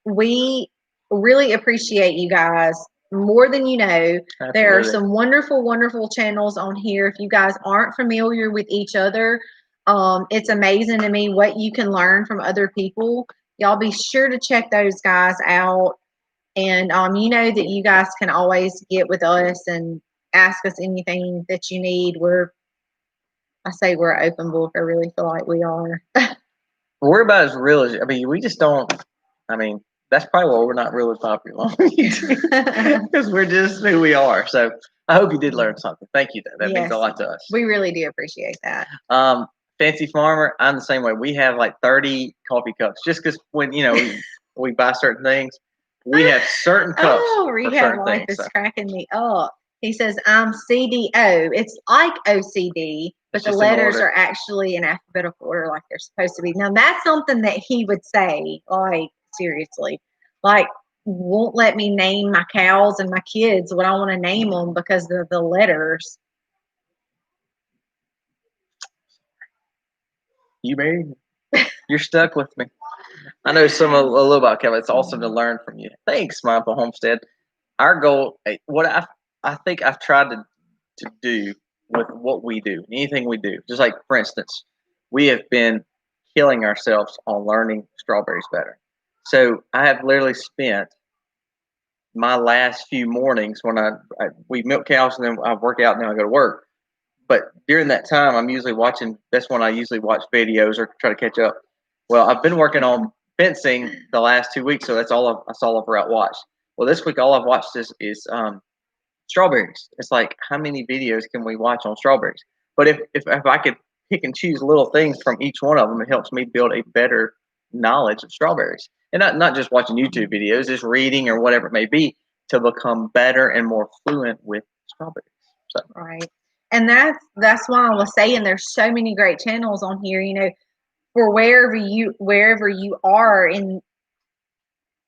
we really appreciate you guys more than you know. Absolutely. There are some wonderful, wonderful channels on here. If you guys aren't familiar with each other, it's amazing to me what you can learn from other people. Y'all be sure to check those guys out. And you know that you guys can always get with us and ask us anything that you need. We're an open book. I really feel like we are. We're about as real as, we just don't, that's probably why we're not really popular because we're just who we are. So I hope you did learn something. Thank you, though. That means a lot to us. We really do appreciate that. Fancy Farmer, I'm the same way. We have like 30 coffee cups just because when, we buy certain things, we have certain cups. Oh, Rehab Life is cracking me up. He says, I'm CDO. It's like OCD, but the letters are actually in alphabetical order like they're supposed to be. Now, that's something that he would say, like, seriously. Like, won't let me name my cows and my kids what I want to name them because of the letters. You married me. You're stuck with me. I know a little about Kevin. It's awesome to learn from you. Thanks, Mindful Homestead. Our goal, what I think I've tried to do with what we do, anything we do, just like, for instance, we have been killing ourselves on learning strawberries better. So I have literally spent my last few mornings when we milk cows and then I work out and then I go to work. But during that time, I'm usually watching. That's when I usually watch videos or try to catch up. Well, I've been working on fencing the last 2 weeks, so that's all I've watched. Well, this week all I've watched is strawberries. It's like, how many videos can we watch on strawberries? But if I could pick and choose little things from each one of them, it helps me build a better knowledge of strawberries. And not just watching YouTube videos, just reading or whatever it may be to become better and more fluent with strawberries. So. Right. And that's why I was saying there's so many great channels on here, for wherever you are in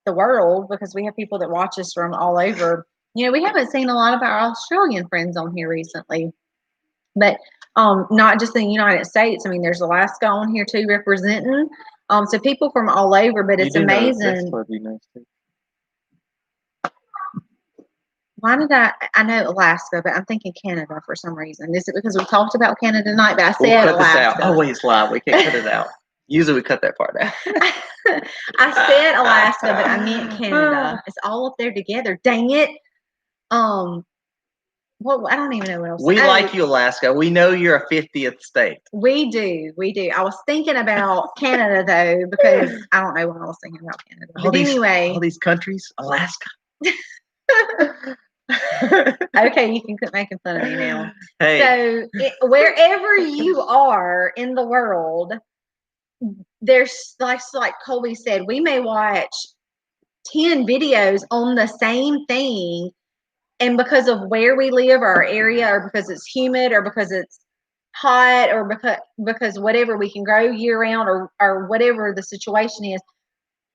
the world, because we have people that watch us from all over. We haven't seen a lot of our Australian friends on here recently, but not just in the United States. There's Alaska on here too representing. So people from all over, but it's amazing. Why did I know Alaska, but I'm thinking Canada for some reason. Is it because we talked about Canada tonight? But I said Alaska. This out. Oh, wait, it's live. We can't cut it out. Usually we cut that part out. I said Alaska, but I meant Canada. It's all up there together. Dang it. Well, I don't even know what else. We like you, Alaska. We know you're a 50th state. We do. I was thinking about Canada, though, because I don't know what I was thinking about Canada. But anyway. All these countries, Alaska. Okay, you can quit making fun of me now. Hey. So, wherever you are in the world, there's, like Colby said, we may watch 10 videos on the same thing. And because of where we live, or our area, or because it's humid, or because it's hot, or because whatever, we can grow year round, or whatever the situation is,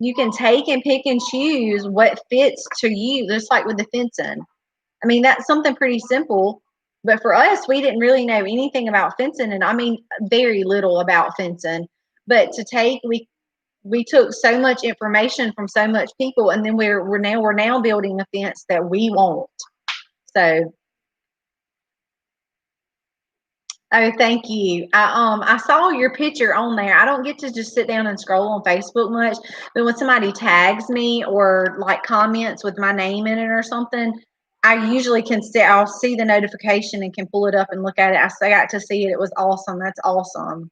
you can take and pick and choose what fits to you, just like with the fencing. I mean, that's something pretty simple. But for us, we didn't really know anything about fencing, and I mean very little about fencing. But we took so much information from so much people, and then we're now building a fence that we want. So, oh, thank you. I saw your picture on there. I don't get to just sit down and scroll on Facebook much, but when somebody tags me or like comments with my name in it or something, I usually I'll see the notification and can pull it up and look at it. I got to see it. It was awesome. That's awesome.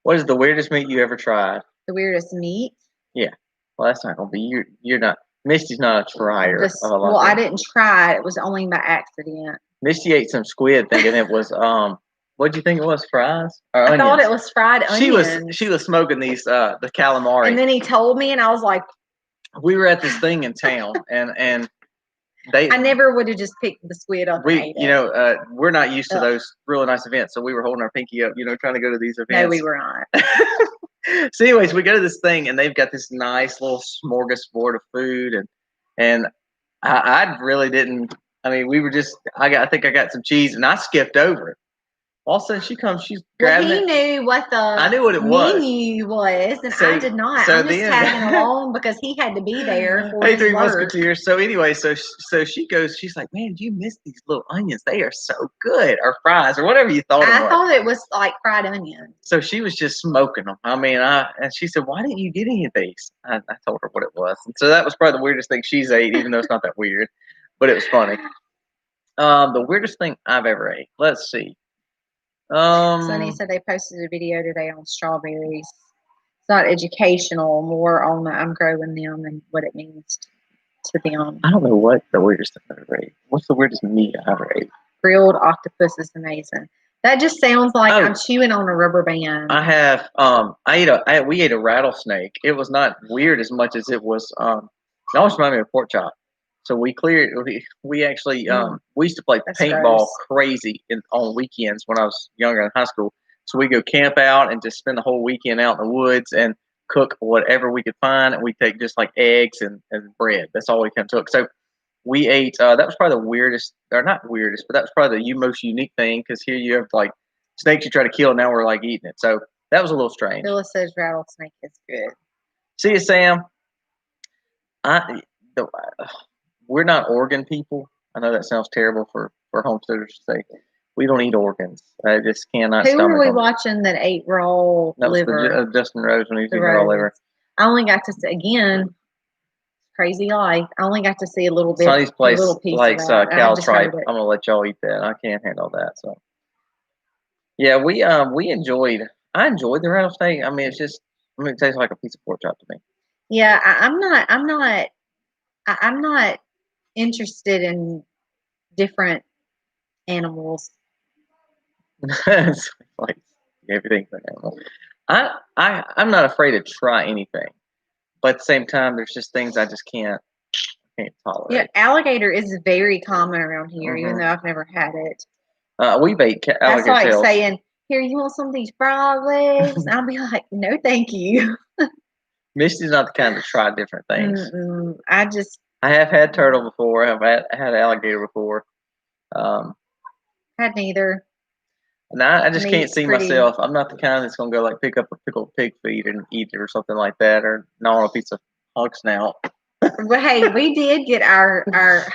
What is the weirdest meat you ever tried? The weirdest meat? Yeah. Well, that's not gonna be you're not. Misty's not a trier of a lot. Well, I didn't try. It was only by accident. Misty ate some squid thinking it was what'd you think it was, fries or onions? I thought it was fried onions. She was smoking these the calamari. And then he told me, and I was like, we were at this thing in town, and I never would have just picked the squid up. We're not used to those really nice events, so we were holding our pinky up, trying to go to these events. No, we were not. So anyways, we go to this thing, and they've got this nice little smorgasbord of food, and I really didn't. I mean, we were just. I think I got some cheese, and I skipped over it. All of a sudden, she comes. She's grabbing it. He knew what the menu was, and I did not. I'm just tagging along because he had to be there for his Three work. Musketeers. So anyway, so she goes. She's like, "Man, you missed these little onions. They are so good, or fries, or whatever you thought." I thought it was like fried onions. So she was just smoking them. I mean, and she said, "Why didn't you get any of these?" I told her what it was, and so that was probably the weirdest thing she's ate, even though it's not that weird, but it was funny. The weirdest thing I've ever ate. Let's see. Sonny said they posted a video today on strawberries. It's not educational, more on I'm growing them and what it means to them. I don't know what the weirdest thing I've ever ate. What's the weirdest meat I ever ate? Grilled octopus is amazing. That just sounds like I'm chewing on a rubber band. I have we ate a rattlesnake. It was not weird as much as it was it always reminded me of pork chop. So we actually we used to play paintball crazy on weekends when I was younger in high school. So we go camp out and just spend the whole weekend out in the woods and cook whatever we could find, and we take just like eggs and bread. That's all we kind of took. So we ate. That was probably the weirdest, or not weirdest, but that was probably the most unique thing, because here you have like snakes you try to kill. Now we're like eating it. So that was a little strange. Phyllis says rattlesnake is good. See you, Sam. We're not organ people. I know that sounds terrible for homesteaders to say. We don't eat organs. I just cannot. Who were we watching that ate raw liver? That was Justin Rose when he was eating raw liver. I only got to see, again, crazy life. I only got to see a little bit. Sonny's place a little piece likes of cow tripe. I'm gonna let y'all eat that. I can't handle that. So yeah, we enjoyed. I enjoyed the rattlesnake. I mean, it tastes like a piece of pork chop to me. Yeah, I'm not interested in different animals. It's like everything's an animal. I'm not afraid to try anything, but at the same time, there's just things I just can't tolerate. Yeah, alligator is very common around here, even though I've never had it. We've ate alligator tails. That's like tails. saying, "Here, you want some of these frog legs?" I'll be like, "No, thank you." Misty's not the kind to try different things. I have had turtle before. I've had alligator before. Had neither. I just can't see myself. I'm not the kind that's gonna go like pick up a pickled pig feet and eat it or something like that, or gnaw on a piece of hog snout. Well, hey, we did get our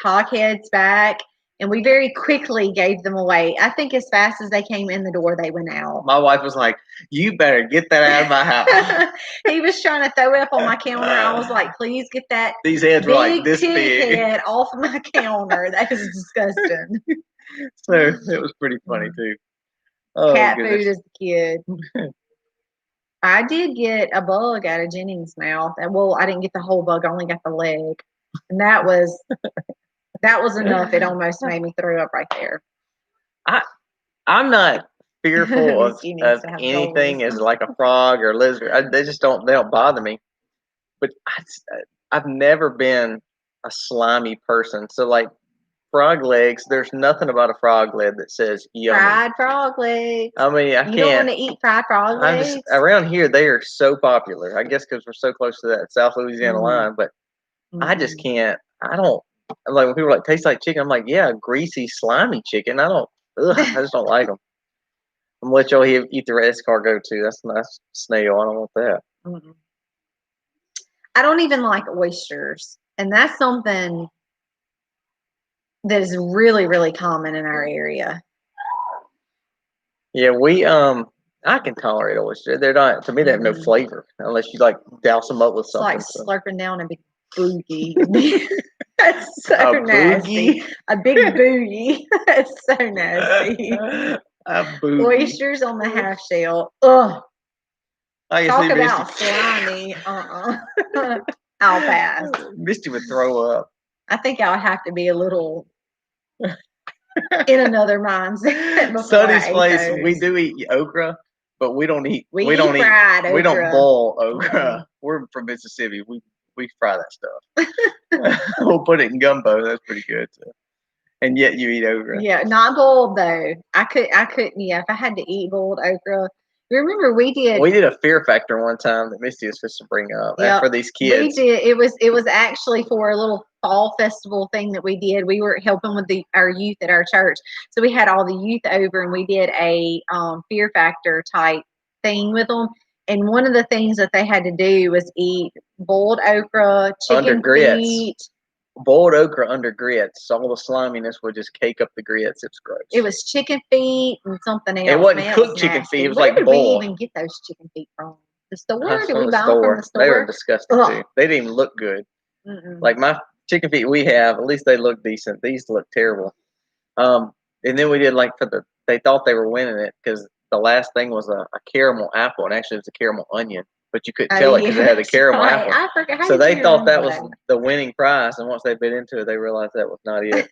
hog heads back, And we very quickly gave them away. I think as fast as they came in the door, they went out. My wife was like, "You better get that out of my house." He was trying to throw it up on my counter. I was like, "Please get that These heads were like this big head off of my counter. That is disgusting." So it was pretty funny too. Oh, cat food as a kid. I did get a bug out of Jennings' mouth. Well, I didn't get the whole bug. I only got the leg. And that was enough. It almost made me throw up right there. I'm not fearful of anything as like a frog or lizard. They don't bother me. But I've never been a slimy person. So like frog legs, there's nothing about a frog leg that says yummy. Fried frog legs. I mean, I can't. You don't want to eat fried frog legs? Around here, they are so popular. I guess because we're so close to that South Louisiana line. But I just can't. I don't. Like when people are like, tastes like chicken. I'm like, yeah, greasy, slimy chicken. I just don't like them. I'm gonna let y'all eat the escargot too. That's a nice snail. I don't want that. Mm-mm. I don't even like oysters, and that's something that is really, really common in our area. Yeah, I can tolerate oysters. They're not, to me, they have no flavor unless you like douse them up with something. It's like slurping down a big boogie. That's so nasty. A big boogie. That's so nasty. A boogie. Oysters on the half shell. Ugh. Talk about Misty. slimy. I'll pass. Misty would throw up. I think I'll have to be a little in another mindset. Sonny's place, we do eat okra, but we don't eat. We don't boil okra. We're from Mississippi. We fry that stuff. We'll put it in gumbo. That's pretty good too. And yet you eat okra. Yeah, not boiled though. I couldn't. Yeah, if I had to eat boiled okra. Remember we did a fear factor one time that Misty was supposed to bring up for these kids. We did. It was actually for a little fall festival thing that we did. We were helping with our youth at our church. So we had all the youth over and we did a fear factor type thing with them. And one of the things that they had to do was eat boiled okra, chicken feet. Boiled okra under grits. So all the sliminess would just cake up the grits. It's gross. It was chicken feet and something else. It wasn't cooked chicken feet. It was like boiled. Where did we even get those chicken feet from? The store? Did we buy them from the store? They were disgusting too. They didn't even look good. Like my chicken feet we have, at least they look decent. These look terrible. And then we did they thought they were winning it because the last thing was a caramel apple, and actually it was a caramel onion. But you couldn't tell it because it had the caramel apple. I forgot. So they thought that was the winning prize, and once they bit into it, they realized that was not it.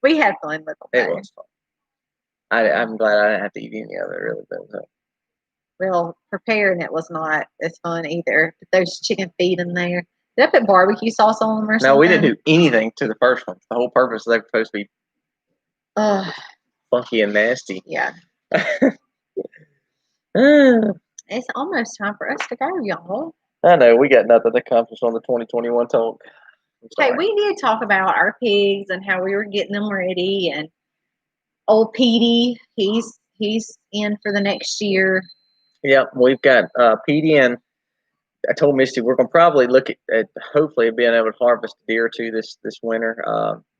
We had fun with them. It was fun. I'm glad I didn't have to eat any of it. Really, but well, preparing it was not as fun either. Those chicken feet in there. Did I put barbecue sauce on them or something? No, we didn't do anything to the first one. The whole purpose they were supposed to be funky and nasty. Yeah. It's almost time for us to go, y'all. I know. We got nothing to accomplish on the 2021 talk. Hey, we did talk about our pigs and how we were getting them ready. And old Petey, he's in for the next year. Yeah, we've got Petey and I told Misty we're going to probably look at hopefully being able to harvest a deer or two this winter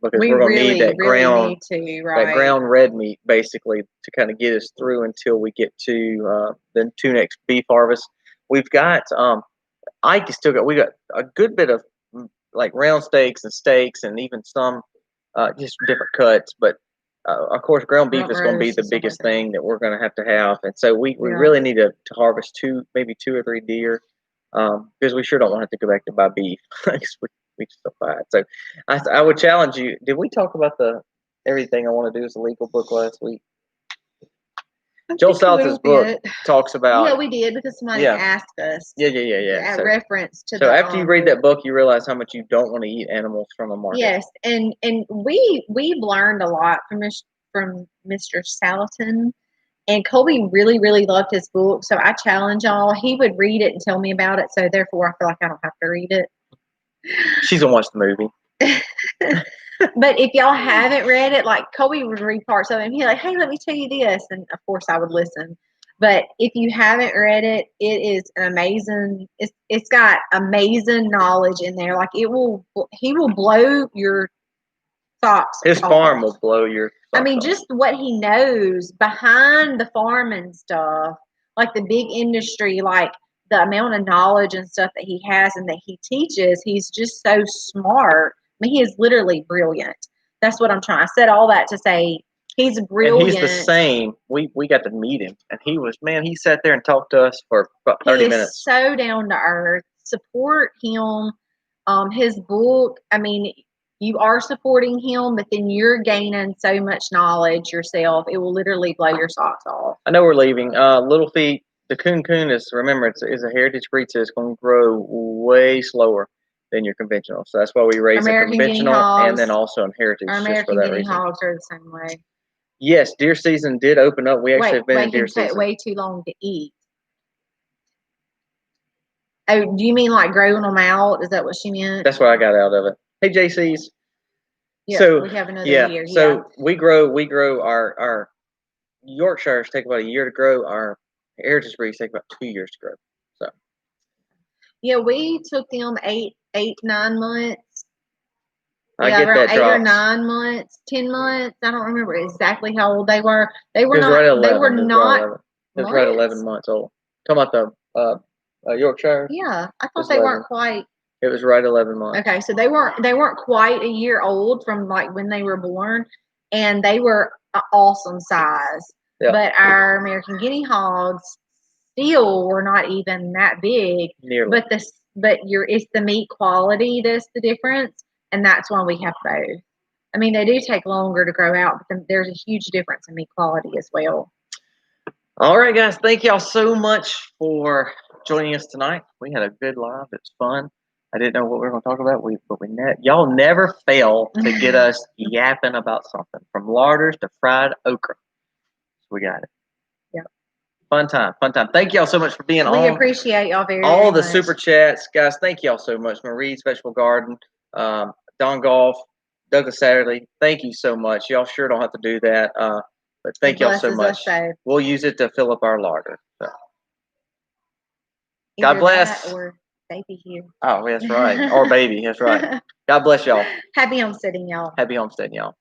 because we're going to need that ground red meat basically to kind of get us through until we get to the two next beef harvests. We've got Ike has we got a good bit of like round steaks and even some just different cuts, but of course ground beef is going to be the biggest thing that we're going to have, and so we really need to harvest maybe two or three deer. Because we sure don't want to have to go back to buy beef. we just don't buy it. So I would challenge you. Did we talk about the Everything I Want to Do is Illegal book last week? Joel South's book talks about. Yeah, we did because somebody asked us. Yeah. So, reference to. So after you read that book, you realize how much you don't want to eat animals from a market. Yes, and we've learned a lot from Mr. Salatin. And Colby really, really loved his book. So I challenge y'all. He would read it and tell me about it. So therefore, I feel like I don't have to read it. She's going to watch the movie. But if y'all haven't read it, like Colby would read parts of it. And he's like, hey, let me tell you this. And of course, I would listen. But if you haven't read it, it is an amazing. It's got amazing knowledge in there. Like he will blow your socks. His farm will blow your socks off. just what he knows behind the farm and stuff, like the big industry, like the amount of knowledge and stuff that he has and that he teaches. He's just so smart. He is literally brilliant. That's what I'm trying. I said all that to say he's brilliant. And he's the same. We got to meet him, and he was, man, he sat there and talked to us for about 30 minutes. So down to earth. Support him. His book, you are supporting him, but then you're gaining so much knowledge yourself. It will literally blow your socks off. I know we're leaving. Little Feet, the coon is, remember, it's a heritage breed, so it's going to grow way slower than your conventional. So that's why we raise American a conventional and then also in heritage. Our American guinea hogs are the same way. Yes, deer season did open up. We actually have been in deer season. Way too long to eat. Oh, do you mean like growing them out? Is that what she meant? That's what I got out of it. Hey, JC's. Yeah, so we have another year. So we grow our Yorkshires take about a year to grow. Our heritage breeds take about 2 years to grow. So. Yeah, we took them 9 months. I get that 8 or 9 months, 10 months. I don't remember exactly how old they were. They were not. Right 11, they were not. It was right 11 months old. Talking about the Yorkshire. Yeah, I thought they weren't quite. It was right 11 months. Okay, so they weren't quite a year old from like when they were born, and they were an awesome size. Yep. But our American guinea hogs still were not even that big. Nearly. But it's the meat quality that's the difference, and that's why we have both. They do take longer to grow out, but there's a huge difference in meat quality as well. All right, guys, thank y'all so much for joining us tonight. We had a good live. It's fun. I didn't know what we were going to talk about, y'all never fail to get us yapping about something, from larders to fried okra. We got it. Yeah. Fun time. Thank y'all so much for being on. We appreciate y'all very all the much. Super chats, guys. Thank y'all so much. Marie's Vegetable Garden, Don Golf, Douglas Satterley. Thank you so much. Y'all sure don't have to do that, but thank y'all so much. We'll use it to fill up our larder. So. God bless. Or baby here. Oh, that's right. Or baby. That's right. God bless y'all. Happy homesteading, y'all. Happy homesteading, y'all.